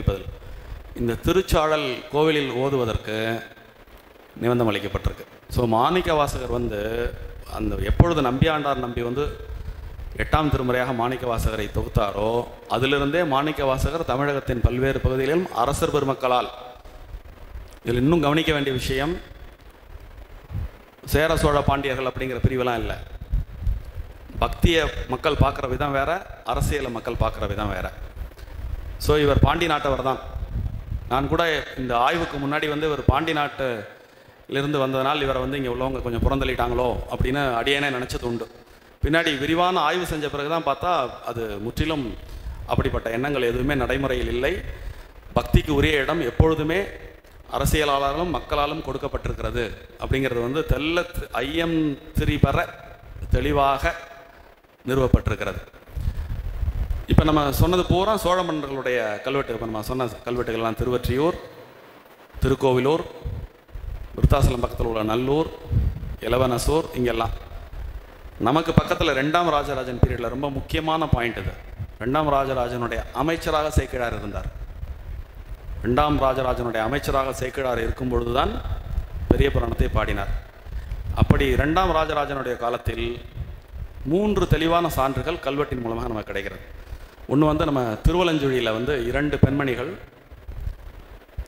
பதில். இந்த திருச்சாழல் கோவிலில் ஓதுவதற்கு நிபந்தம் அளிக்கப்பட்டிருக்கு. ஸோ மாணிக்க வாசகர் வந்து அந்த எப்பொழுது நம்பியாண்டார் நம்பி வந்து 8ஆம் திருமுறையாக மாணிக்க வாசகரை தொகுத்தாரோ அதிலிருந்தே மாணிக்க வாசகர் தமிழகத்தின் பல்வேறு பகுதிகளிலும் அரசர் பெருமக்களால், இதில் இன்னும் கவனிக்க வேண்டிய விஷயம், சேர சோழ பாண்டியர்கள் அப்படிங்கிற பிரிவெல்லாம் இல்லை. பக்தியை மக்கள் பார்க்குற விதம் வேறு, அரசியலை மக்கள் பார்க்குற விதம் வேறு. ஸோ இவர் பாண்டி நாட்டவர் தான். நான் கூட இந்த ஆய்வுக்கு முன்னாடி வந்து இவர் பாண்டி நாட்டிலிருந்து வந்ததனால் இவரை வந்து இங்கே உள்ளவங்க கொஞ்சம் புறந்தள்ளிட்டாங்களோ அப்படின்னு அடியேனே நினச்சது உண்டு. பின்னாடி விரிவான ஆய்வு செஞ்ச பிறகு தான் பார்த்தா அது முற்றிலும் அப்படிப்பட்ட எண்ணங்கள் எதுவுமே நடைமுறையில் இல்லை. பக்திக்கு உரிய இடம் எப்பொழுதுமே அரசியலாளர்களும் மக்களாலும் கொடுக்கப்பட்டிருக்கிறது அப்படிங்கிறது வந்து ஐயம் திரிபர தெளிவாக நிறுவப்பட்டிருக்கிறது. இப்போ நம்ம சொன்னது பூரா சோழ மன்னர்களுடைய கல்வெட்டு. இப்போ நம்ம சொன்ன கல்வெட்டுகள்லாம் திருவொற்றியூர், திருக்கோவிலூர், விருத்தாசலம் பக்கத்தில் உள்ள நல்லூர், எலவனசூர், இங்கெல்லாம். நமக்கு பக்கத்தில் 2ஆம் ராஜராஜன் பீரியடில் ரொம்ப முக்கியமான பாயிண்ட் இது. 2ஆம் ராஜராஜனுடைய அமைச்சராக சேக்கிழார் இருந்தார். 2ஆம் ராஜராஜனுடைய அமைச்சராக சேக்கிழார் இருக்கும் பொழுது தான் பெரிய புராணத்தை பாடினார். அப்படி 2ஆம் ராஜராஜனுடைய காலத்தில் 3 தெளிவான சான்றுகள் கல்வெட்டின் மூலமாக நமக்கு கிடைக்கிறது. ஒன்று வந்து நம்ம திருவலஞ்சுழியில் வந்து 2 பெண்மணிகள்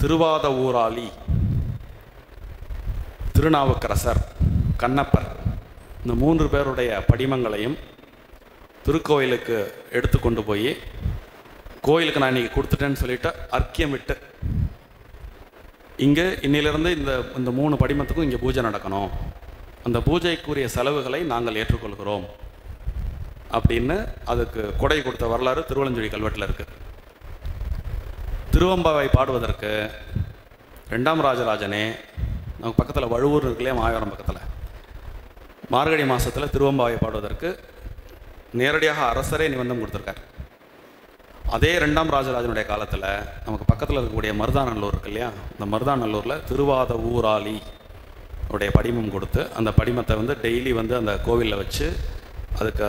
திருவாத ஊராளி, திருநாவுக்கரசர், கண்ணப்பர், இந்த 3 பேருடைய படிமங்களையும் திருக்கோயிலுக்கு எடுத்துக்கொண்டு போய் கோயிலுக்கு நான் இன்றைக்கி கொடுத்துட்டேன்னு சொல்லிட்டு அர்க்கியம் விட்டு இங்கே இன்னிலிருந்து இந்த 3 படிமத்துக்கும் இங்கே பூஜை நடக்கணும், அந்த பூஜைக்குரிய செலவுகளை நாங்கள் ஏற்றுக்கொள்கிறோம் அப்படின்னு அதுக்கு கொடை கொடுத்த வரலாறு திருவலஞ்சுழி கல்வெட்டில் இருக்குது. திருவம்பாவை பாடுவதற்கு 2ஆம் ராஜராஜனே நமக்கு பக்கத்தில் வழுவூர் இருக்குல்லையே, மாயவரம் பக்கத்தில், மார்கழி மாதத்தில் திருவம்பாவை பாடுவதற்கு நேரடியாக அரசரே நிபந்தம் கொடுத்துருக்கார். அதே 2ஆம் ராஜராஜனுடைய காலத்தில் நமக்கு பக்கத்தில் இருக்கக்கூடிய மருதாநல்லூர் இருக்கு இல்லையா, இந்த மருதாநல்லூரில் திருவாத ஊராளி உடைய படிமம் கொடுத்து அந்த படிமத்தை வந்து டெய்லி வந்து அந்த கோவிலில் வச்சு அதுக்கு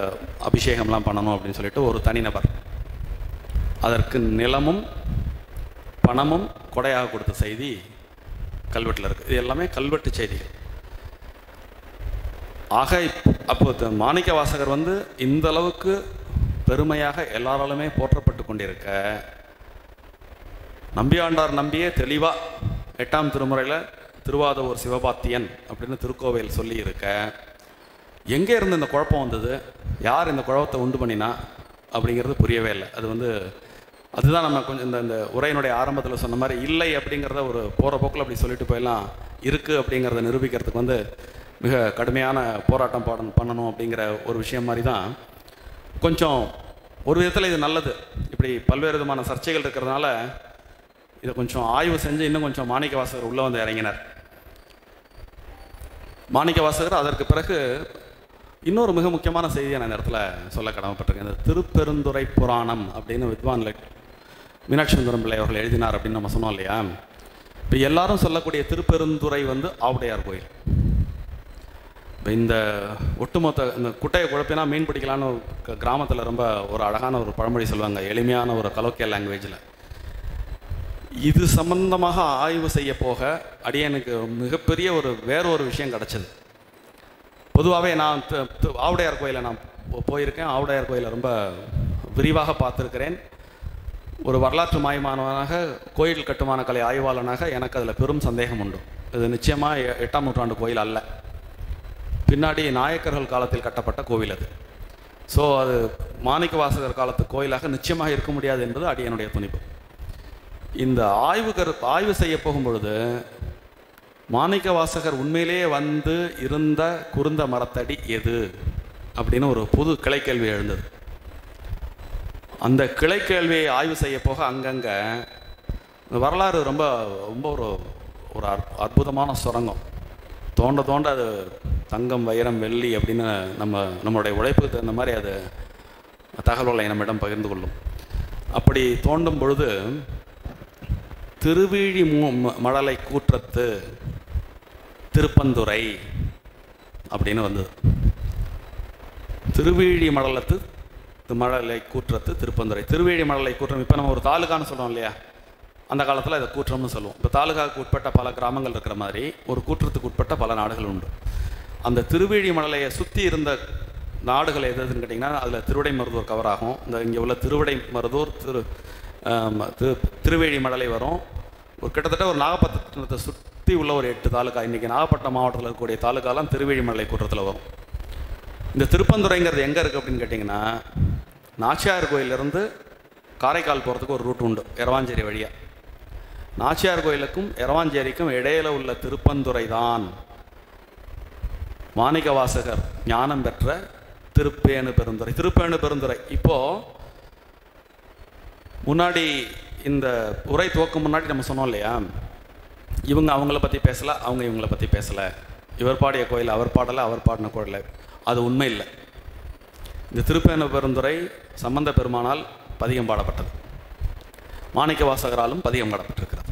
அபிஷேகம்லாம் பண்ணணும் அப்படின்னு சொல்லிட்டு ஒரு தனிநபர் அதற்கு நிலமும் பணமும் கொடையாக கொடுத்த செய்தி கல்வெட்டில் இருக்குது. இது எல்லாமே கல்வெட்டு செய்திகள். ஆக அப்போ மாணிக்க வாசகர் வந்து இந்த அளவுக்கு பெருமையாக எல்லாராலுமே போற்றப்பட்டு கொண்டிருக்க, நம்பியாண்டார் நம்பியே தெளிவாக 8ஆம் திருமுறையில் திருவாதவூர் சிவபாத்தியன் அப்படின்னு திருக்கோவில் சொல்லி இருக்க, எங்கே இருந்து இந்த குழப்பம் வந்தது, யார் இந்த குழப்பத்தை உண்டு பண்ணினா அப்படிங்கிறது புரியவே இல்லை. அது வந்து அதுதான் நம்ம கொஞ்சம் இந்த உரையினுடைய ஆரம்பத்தில் சொன்ன மாதிரி இல்லை அப்படிங்கிறத ஒரு போகிற போக்கில் அப்படி சொல்லிட்டு போயெல்லாம் இருக்குது அப்படிங்கிறத நிரூபிக்கிறதுக்கு வந்து மிக கடுமையான போராட்டம் பண்ணணும் அப்படிங்கிற ஒரு விஷயம் மாதிரி தான். கொஞ்சம் ஒரு விதத்தில் இது நல்லது. இப்படி பல்வேறு விதமான சர்ச்சைகள் இருக்கிறதுனால இதை கொஞ்சம் ஆய்வு செஞ்சு இன்னும் கொஞ்சம் மாணிக்க வாசகர் உள்ளே வந்து இறங்கினார். மாணிக்க வாசகர் அதற்கு பிறகு இன்னொரு மிக முக்கியமான செய்தியை நான் இந்த இடத்துல சொல்ல கடமைப்பட்டிருக்கேன். இந்த திருப்பெருந்துறை புராணம் அப்படின்னு வித்வான் மீனாட்சி சுந்தரம் பிள்ளை அவர்கள் எழுதினார் அப்படின்னு நம்ம சொன்னோம் இல்லையா. இப்போ எல்லாரும் சொல்லக்கூடிய திருப்பெருந்துறை வந்து ஆவுடையார் கோயில். இப்போ இந்த ஒட்டுமொத்த இந்த குட்டையை குழப்பினா மீன் பிடிக்கலான்னு கிராமத்தில் ரொம்ப ஒரு அழகான ஒரு பழமொழி சொல்லுவாங்க, எளிமையான ஒரு கலோக்கியல் லாங்குவேஜில். இது சம்பந்தமாக ஆய்வு செய்ய போக அடியனுக்கு மிகப்பெரிய வேறொரு விஷயம் கிடச்சிது. பொதுவாகவே நான் ஆவுடையார் கோயிலை நான் போயிருக்கேன். ஆவுடையார் கோயிலை ரொம்ப விரிவாக பார்த்துருக்கிறேன். ஒரு வரலாற்று மாயமானவனாக, கோயில் கட்டுமான கலை ஆய்வாளனாக எனக்கு அதில் பெரும் சந்தேகம் உண்டு. இது நிச்சயமாக 8ஆம் நூற்றாண்டு கோயில் அல்ல, பின்னாடி நாயக்கர்கள் காலத்தில் கட்டப்பட்ட கோவில் அது. ஸோ அது மாணிக்க வாசகர் காலத்து கோயிலாக நிச்சயமாக இருக்க முடியாது என்பது அடியனுடைய துணிப்பு. இந்த ஆய்வு செய்ய போகும் பொழுது மாணிக்க வாசகர் உண்மையிலேயே வந்து இருந்த குருந்த மரத்தடி எது அப்படின்னு ஒரு புது கிளைக்கேள்வி எழுந்தது. அந்த கிளைக்கேள்வியை ஆய்வு செய்ய போக அங்கங்கே வரலாறு ரொம்ப ரொம்ப ஒரு அற்புதமான சுரங்கம். தோண்ட தோண்ட அது தங்கம், வைரம், வெள்ளி அப்படின்னு நம்மளுடைய உழைப்புக்கு தகுந்த மாதிரி அது தகவல்களை நம்மிடம் பகிர்ந்து கொள்ளும். அப்படி தோண்டும் பொழுது திருவீழி மழலை கூற்றத்து திருப்பந்துறை அப்படின்னு வந்தது. திருவீழி மழலத்து மழலை கூற்றத்து திருப்பந்துறை. திருவீழி மழலை கூற்றம், இப்போ நம்ம ஒரு தாலுகான்னு சொல்லுவோம் இல்லையா, அந்த காலத்தில் இதை கூற்றம்னு சொல்லுவோம். இப்போ தாலுகாவுக்கு உட்பட்ட பல கிராமங்கள் இருக்கிற மாதிரி ஒரு கூற்றத்துக்கு உட்பட்ட பல நாடுகள் உண்டு. அந்த திருவீழி மழலையை சுற்றி இருந்த நாடுகள் எதுன்னு கேட்டிங்கன்னா அதில் திருவிடைமருதூர் கவர் ஆகும். இந்த இங்கே உள்ள திருவிடைமருதூர், திருவேழி மழலை வரும். ஒரு கிட்டத்தட்ட ஒரு நாகப்பட்டினத்தை சுற்றி உள்ள ஒரு 8 தாலுக்கா, இன்றைக்கி நாகப்பட்டினம் மாவட்டத்தில் இருக்கக்கூடிய தாலுக்காலாம் திருவேழி மழலை கூற்றத்தில் வரும். இந்த திருப்பந்துறைங்கிறது எங்கே இருக்குது அப்படின்னு கேட்டிங்கன்னா, நாச்சியார் கோயிலிருந்து காரைக்கால் போகிறதுக்கு ஒரு ரூட் உண்டு எரவாஞ்சேரி வழியாக. நாச்சியார் கோயிலுக்கும் எரவாஞ்சேரிக்கும் இடையில உள்ள திருப்பந்துறை தான் மாணிக்க வாசகர் ஞானம் பெற்ற திருப்பேணு பெருந்துறை. திருப்பேணு பெருந்துறை இப்போது முன்னாடி இந்த உரை துவக்கம் முன்னாடி நம்ம சொன்னோம் இல்லையா, இவங்க அவங்கள பற்றி பேசலை, அவங்க இவங்கள பற்றி பேசலை, இவர் பாடிய கோயில் அவர் பாடலை, அவர் பாடின கோயில், அது உண்மை இல்லை. இந்த திருப்பேணு பெருந்துறை சம்பந்த பெருமானால் பதிகம் பாடப்பட்டது, மாணிக்க வாசகராலும் பதிகம் பாடப்பட்டிருக்கிறது.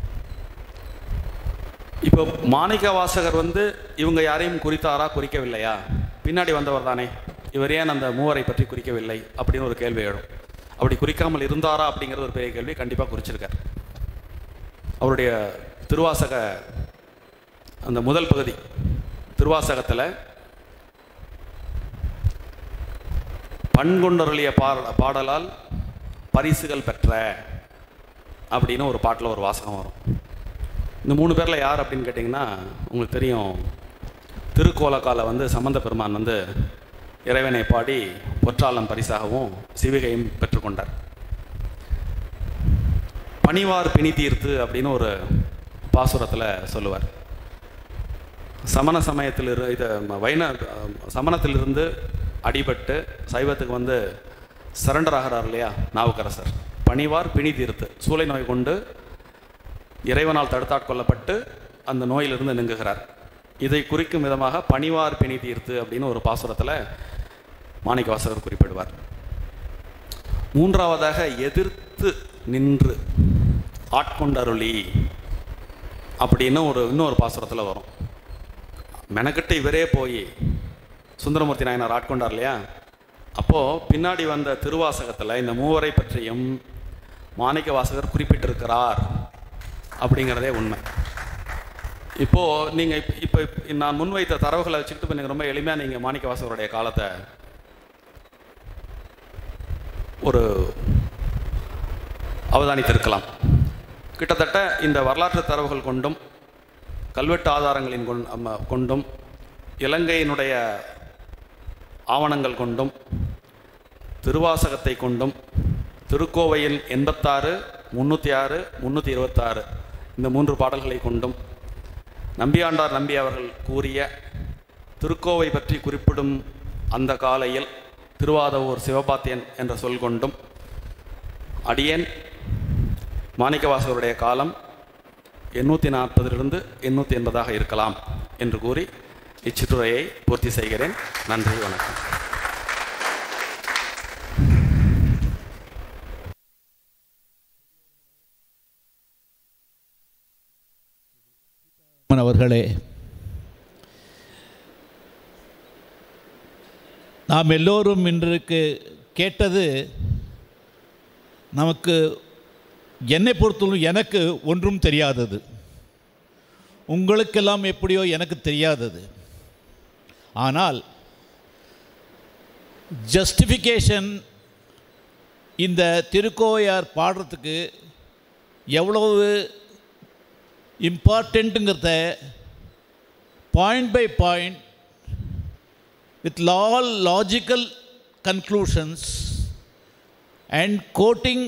இப்போ மாணிக்க வாசகர் வந்து இவங்க யாரையும் குறித்தாரா, குறிக்கவில்லையா? பின்னாடி வந்தவர் தானே, இவர் ஏன் அந்த மூவரை பற்றி குறிக்கவில்லை அப்படின்னு ஒரு கேள்வி எழும். அப்படி குறிக்காமல் இருந்தாரா அப்படிங்கிறது ஒரு பெரிய கேள்வி. கண்டிப்பாக குறிச்சிருக்கார். அவருடைய திருவாசக அந்த முதல் பகுதி திருவாசகத்தில் பண்கொண்டருளிய பாடலால் பரிசுகள் பெற்ற அப்படின்னு ஒரு பாட்டில் ஒரு வாசகம் வரும். இந்த 3 பேரில் யார் அப்படின்னு கேட்டிங்கன்னா, உங்களுக்கு தெரியும், திருக்கோலக்கால சம்பந்த பெருமான் இறைவனை பாடி பொற்றாளம் பரிசாகவும் சிவிகையும் பெற்றுக்கொண்டார். பணிவார் பிணி தீர்த்து அப்படின்னு ஒரு பாசுரத்தில் சொல்லுவார். சமண சமயத்தில் சமணத்திலிருந்து அடிபட்டு சைவத்துக்கு சரண்டர் ஆகிறார் இல்லையா நாவுக்கரசர். பணிவார் பிணி தீர்த்து, சூளை நோய் கொண்டு இறைவனால் தடுத்தாட்கொள்ளப்பட்டு அந்த நோயிலிருந்து நீங்குகிறார். இதை குறிக்கும் விதமாக பணிவார் பிணி தீர்த்து அப்படின்னு ஒரு பாசுரத்தில் மாணிக்கவாசகர் குறிப்பிடுவார். 3ஆவதாக எதிர்த்து நின்று ஆட்கொண்டருளி அப்படின்னு இன்னொரு பாசுரத்தில் வரும். மெனக்கிட்டு இவரே போய் சுந்தரமூர்த்தி நாயனார் ஆட்கொண்டார் இல்லையா, அப்போது பின்னாடி வந்த திருவாசகத்தில் இந்த 3 பற்றியும் மாணிக்கவாசகர் குறிப்பிட்டிருக்கிறார் அப்படிங்கிறதே உண்மை. இப்போது நீங்கள் இப்போ நான் முன்வைத்த தரவுகளை வச்சுக்கிட்டு நீங்கள் ரொம்ப எளிமையாக நீங்கள் மாணிக்கவாசகருடைய காலத்தை ஒரு அவதானித்திருக்கலாம். கிட்டத்தட்ட இந்த வரலாற்று தரவுகள் கொண்டும் கல்வெட்டு ஆதாரங்களின் கொண்டும் இலங்கையினுடைய ஆவணங்கள் கொண்டும் திருவாசகத்தை கொண்டும் திருக்கோவையில் 86, 306, 326 இந்த 3 பாடல்களை கொண்டும் நம்பியாண்டார் நம்பி அவர்கள் கூறிய திருக்கோவை பற்றி குறிப்பிடும் அந்த காலையில் திருவாதவூர் சிவபாத்தியன் என்ற சொல் கொண்டும் அடியேன் மாணிக்கவாசகருடைய காலம் 840 880 இருக்கலாம் என்று கூறி இச்சிற்றுரையை பூர்த்தி செய்கிறேன். நன்றி, வணக்கம். அவர்களே, நாம் எல்லோரும் இன்றைக்கு கேட்டது நமக்கு, என்னை பொறுத்தவரை எனக்கு ஒன்றும் தெரியாதது, உங்களுக்கெல்லாம் எப்படியோ எனக்கு தெரியாதது. ஆனால் ஜஸ்டிஃபிகேஷன் இந்த திருக்கோவையார் பாடுறதுக்கு எவ்வளவு இம்பார்ட்டண்ட்டுங்கிறத point by point with all logical conclusions and quoting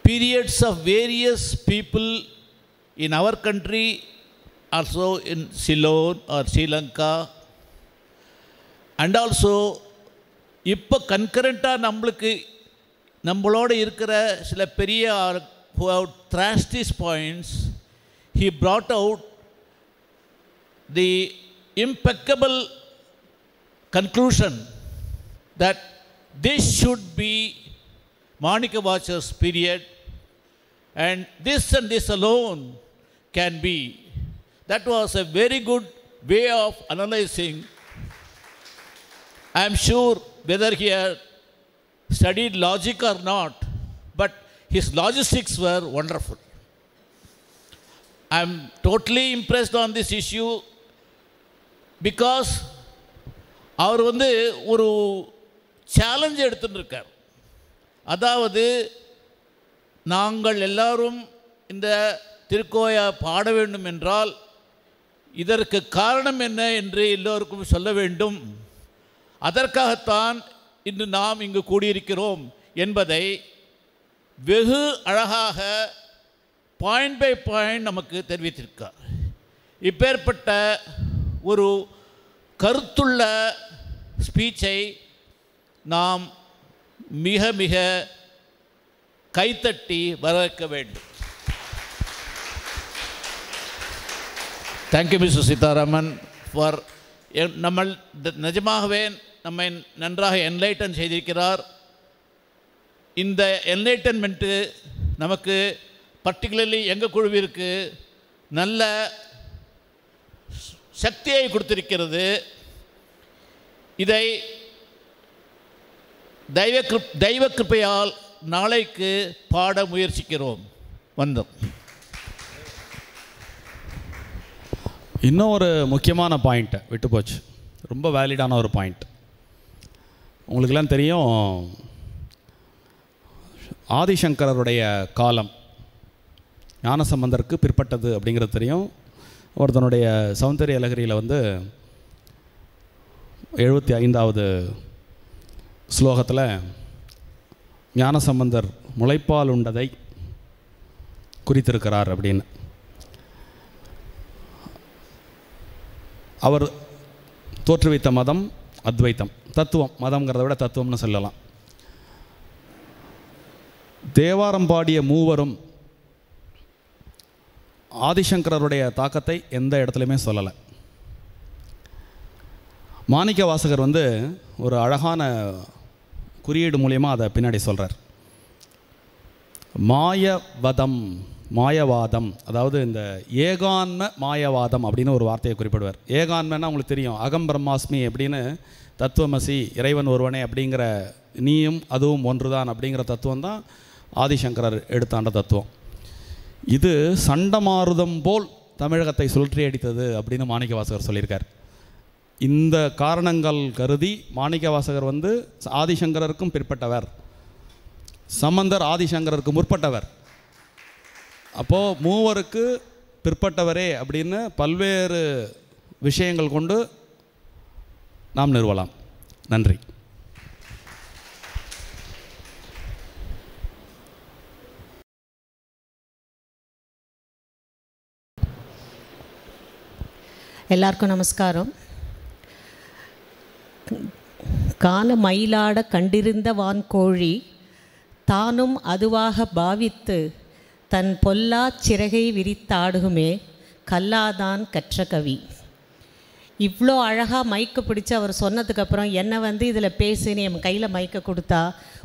periods of various people in our country, also in Ceylon or Sri Lanka, and also இப்போ கன்கரண்ட்டாக நம்மளோட இருக்கிற சில பெரிய who have thrashed these points, he brought out the impeccable conclusion that this should be Manikavacha's period, and this alone can be. That was a very good way of analyzing. I am sure whether he had studied logic or not, but his logistics were wonderful. I am totally impressed on this issue because அவர் ஒரு challenge எடுத்துன்னு இருக்கார். அதாவது நாங்கள் எல்லாரும் இந்த திருக்கோயை பாட வேண்டும் என்றால் இதற்கு காரணம் என்ன என்று எல்லோருக்கும் சொல்ல வேண்டும், அதற்காகத்தான் இன்று நாம் இங்கு கூடியிருக்கிறோம் என்பதை வெகு அழகாக பாயிண்ட் பை பாயிண்ட் நமக்கு தெரிவித்திருக்கார். இப்பேற்பட்ட ஒரு கருத்துள்ள ஸ்பீச்சை நாம் மிக மிக கைத்தட்டி வரவேற்க வேண்டும். தேங்க்யூ மிஸ்டர் சீதாராமன் ஃபார் நிஜமாகவே நம்மை நன்றாக என்லைட்டன் செய்திருக்கிறார். இந்த என்லைட்டன்மெண்ட்டு நமக்கு பர்டிகுலர்லி எங்கள் குழுவிற்கு நல்ல சக்தியை கொடுத்திருக்கிறது. இதை தெய்வ கிருபையால் நாளைக்கு பாட முயற்சிக்கிறோம். வந்தோம். இன்னும் ஒரு முக்கியமான பாயிண்ட்டை விட்டு போச்சு, ரொம்ப வேலிடான ஒரு பாயிண்ட். உங்களுக்கெல்லாம் தெரியும், ஆதிசங்கரருடைய காலம் ஞானசம்பந்தருக்கு பிற்பட்டது அப்படிங்கிறது தெரியும். ஒருத்தனுடைய சௌந்தரிய லகரியில் 75வது ஸ்லோகத்தில் ஞானசம்பந்தர் முளைப்பால் உண்டதை குறித்திருக்கிறார் அப்படின்னு. அவர் தோற்றுவித்த மதம் அத்வைத்தம், தத்துவம். மதம்ங்கிறத விட தத்துவம்னு சொல்லலாம். தேவாரம் பாடிய மூவரும் ஆதிசங்கரருடைய தாக்கத்தை எந்த இடத்துலையுமே சொல்லலை. மாணிக்க வாசகர் ஒரு அழகான குறியீடு மூலியமாக அதை பின்னாடி சொல்கிறார். மாயவாதம், அதாவது இந்த ஏகான்ம மாயவாதம் அப்படின்னு ஒரு வார்த்தையை குறிப்பிடுவார். ஏகான்மன்னா உங்களுக்கு தெரியும், அகம் பிரம்மாஸ்மி அப்படின்னு தத்துவமசி, இறைவன் ஒருவனே அப்படிங்கிற, நீயும் அதுவும் ஒன்றுதான் அப்படிங்கிற தத்துவம் தான் ஆதிசங்கரர் எடுத்தாண்ட தத்துவம். இது சண்டமாருதம் போல் தமிழகத்தை சுழற்றி அடித்தது அப்படின்னு மாணிக்க வாசகர் சொல்லியிருக்கார். இந்த காரணங்கள் கருதி மாணிக்க வாசகர் ஆதிசங்கரருக்கும் பிற்பட்டவர், சம்பந்தர் ஆதிசங்கரருக்கு முற்பட்டவர். அப்போது மூவருக்கு பிற்பட்டவரே அப்படின்னு பல்வேறு விஷயங்கள் கொண்டு நாம் நிறுவலாம். நன்றி. எல்லாருக்கும் நமஸ்காரம். காண மயிலாட கண்டிருந்த வான்கோழி தானும் அதுவாக பாவித்து தன் பொல்லா சிறகை விரித்தாடுகுமே கல்லாதான் கற்ற கவி. இவ்வளோ அழகாக மைக்கை பிடிச்சி அவர் சொன்னதுக்கப்புறம் என்னை இதில் பேசுன்னு என் கையில் மைக்கை கொடுத்தா,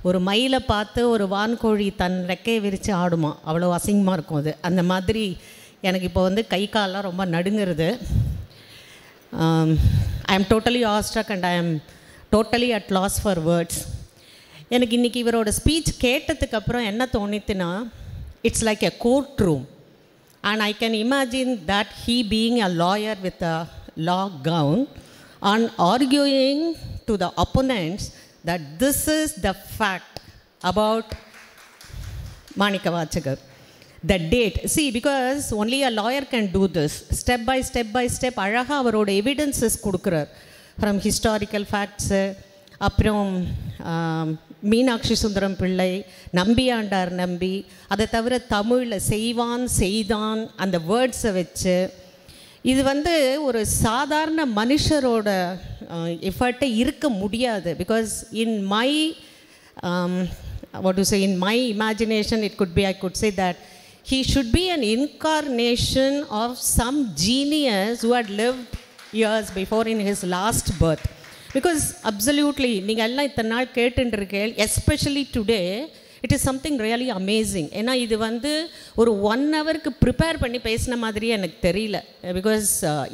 ஒரு மயிலை பார்த்து ஒரு வான்கோழி தன் ரெக்கையை விரித்து ஆடுமா, அவ்வளோ அசிங்கமாக இருக்கும் அது. அந்த மாதிரி எனக்கு இப்போ கை காலெலாம் ரொம்ப நடுங்கிறது. I am totally awestruck and I am totally at loss for words. எனக்கு இன்றைக்கி இவரோட ஸ்பீச் கேட்டதுக்கப்புறம் என்ன தோணித்துன்னா, it's like a court room and I can imagine that he being a lawyer with a law gown and arguing to the opponents that this is the fact about Manika Vachakar. The date, see, because only a lawyer can do this. Step by step அழகாக அவரோட evidences கொடுக்குறார். From historical facts, அப்புறம் மீனாட்சி சுந்தரம் பிள்ளை, நம்பியாண்டார் நம்பி, அதை தவிர தமிழில் செய்வான் செய்தான் அந்த வேர்ட்ஸை வச்சு, இது ஒரு சாதாரண மனுஷரோட எஃபர்ட்டே இருக்க முடியாது. Because in my what to say, in my imagination it could be, I could say that he should be an incarnation of some genius who had lived years before in his last birth. Because absolutely நீங்கள் எல்லாம் இத்தனை நாள் கேட்டுருக்கேன், especially today, it is something really amazing. ஏன்னா இது ஒரு 1 ஹவருக்கு prepare பண்ணி பேசின மாதிரியே எனக்கு தெரியல. பிகாஸ்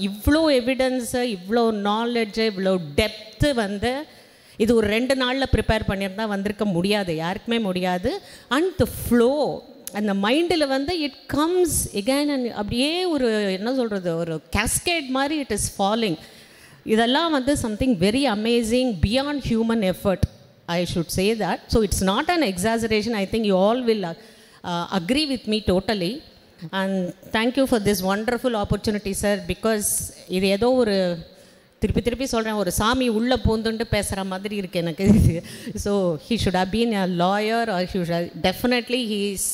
இவ்வளோ எவிடன்ஸு, இவ்வளோ நாலேஜு, இவ்வளோ டெப்த்து இது ஒரு 2 நாளில் ப்ரிப்பேர் பண்ணியிருந்தா வந்திருக்க முடியாது, யாருக்குமே முடியாது. அண்ட் த ஃப்ளோ, அந்த மைண்டில் இட் கம்ஸ் எகைன் அண்ட் அப்படியே ஒரு என்ன சொல்கிறது, ஒரு கேஸ்கேட் மாதிரி இட் இஸ் ஃபாலோயிங். இதெல்லாம் something very amazing, beyond human effort, I should say that. So it's not an exaggeration. I think you all will agree with me totally. And thank you for this wonderful opportunity sir. Because இது ஏதோ ஒரு திருப்பி சொல்கிறேன், ஒரு சாமி உள்ளே பூந்துண்டு பேசுகிற மாதிரி இருக்குது எனக்கு. So he should have been a lawyer or he should definitely he is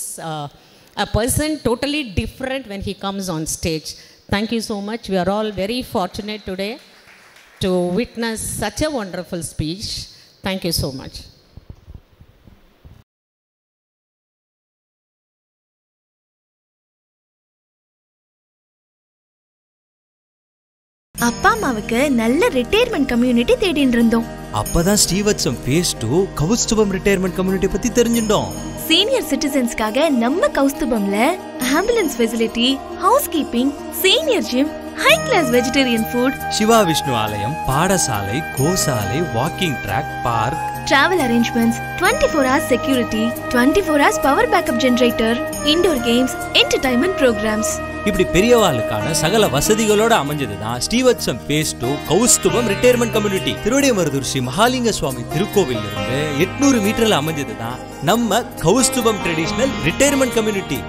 a person totally different when he comes on stage. Thank you so much. We are all very fortunate today to witness such a wonderful speech. Thank you so much. அப்பா அம்மாவுக்கு நல்ல retirement community தேடிட்டு இருந்தோம். அப்பதான் Srivatsam phase 2 Kaustubham retirement community பத்தி தெரிஞ்சிட்டோம். Senior சிட்டிசன்ஸ்க்காக நம்ம கௌஸ்துபம்ல ambulance facility, housekeeping, senior gym, high class vegetarian food, Shiva Vishnu ஆலயம், பாடசாலை, கோசாலை, walking track, park, travel arrangements, 24 hours security, 24 hours power backup generator, indoor games, entertainment programs. இப்படி பெரியவாளுக்கான சகல வசதிகளோட அமைஞ்சதுதான் Srivatsam phase 2 Kaustubham retirement community. Thiruvidaimarudur Sri Mahalinga Swami திருக்கோவில் இருந்து 800 மீட்டர்ல அமைஞ்சதுதான் நம்ம கௌஸ்துபம் ட்ரெடிஷனல் ரிட்டையர்மெண்ட் கம்யூனிட்டி.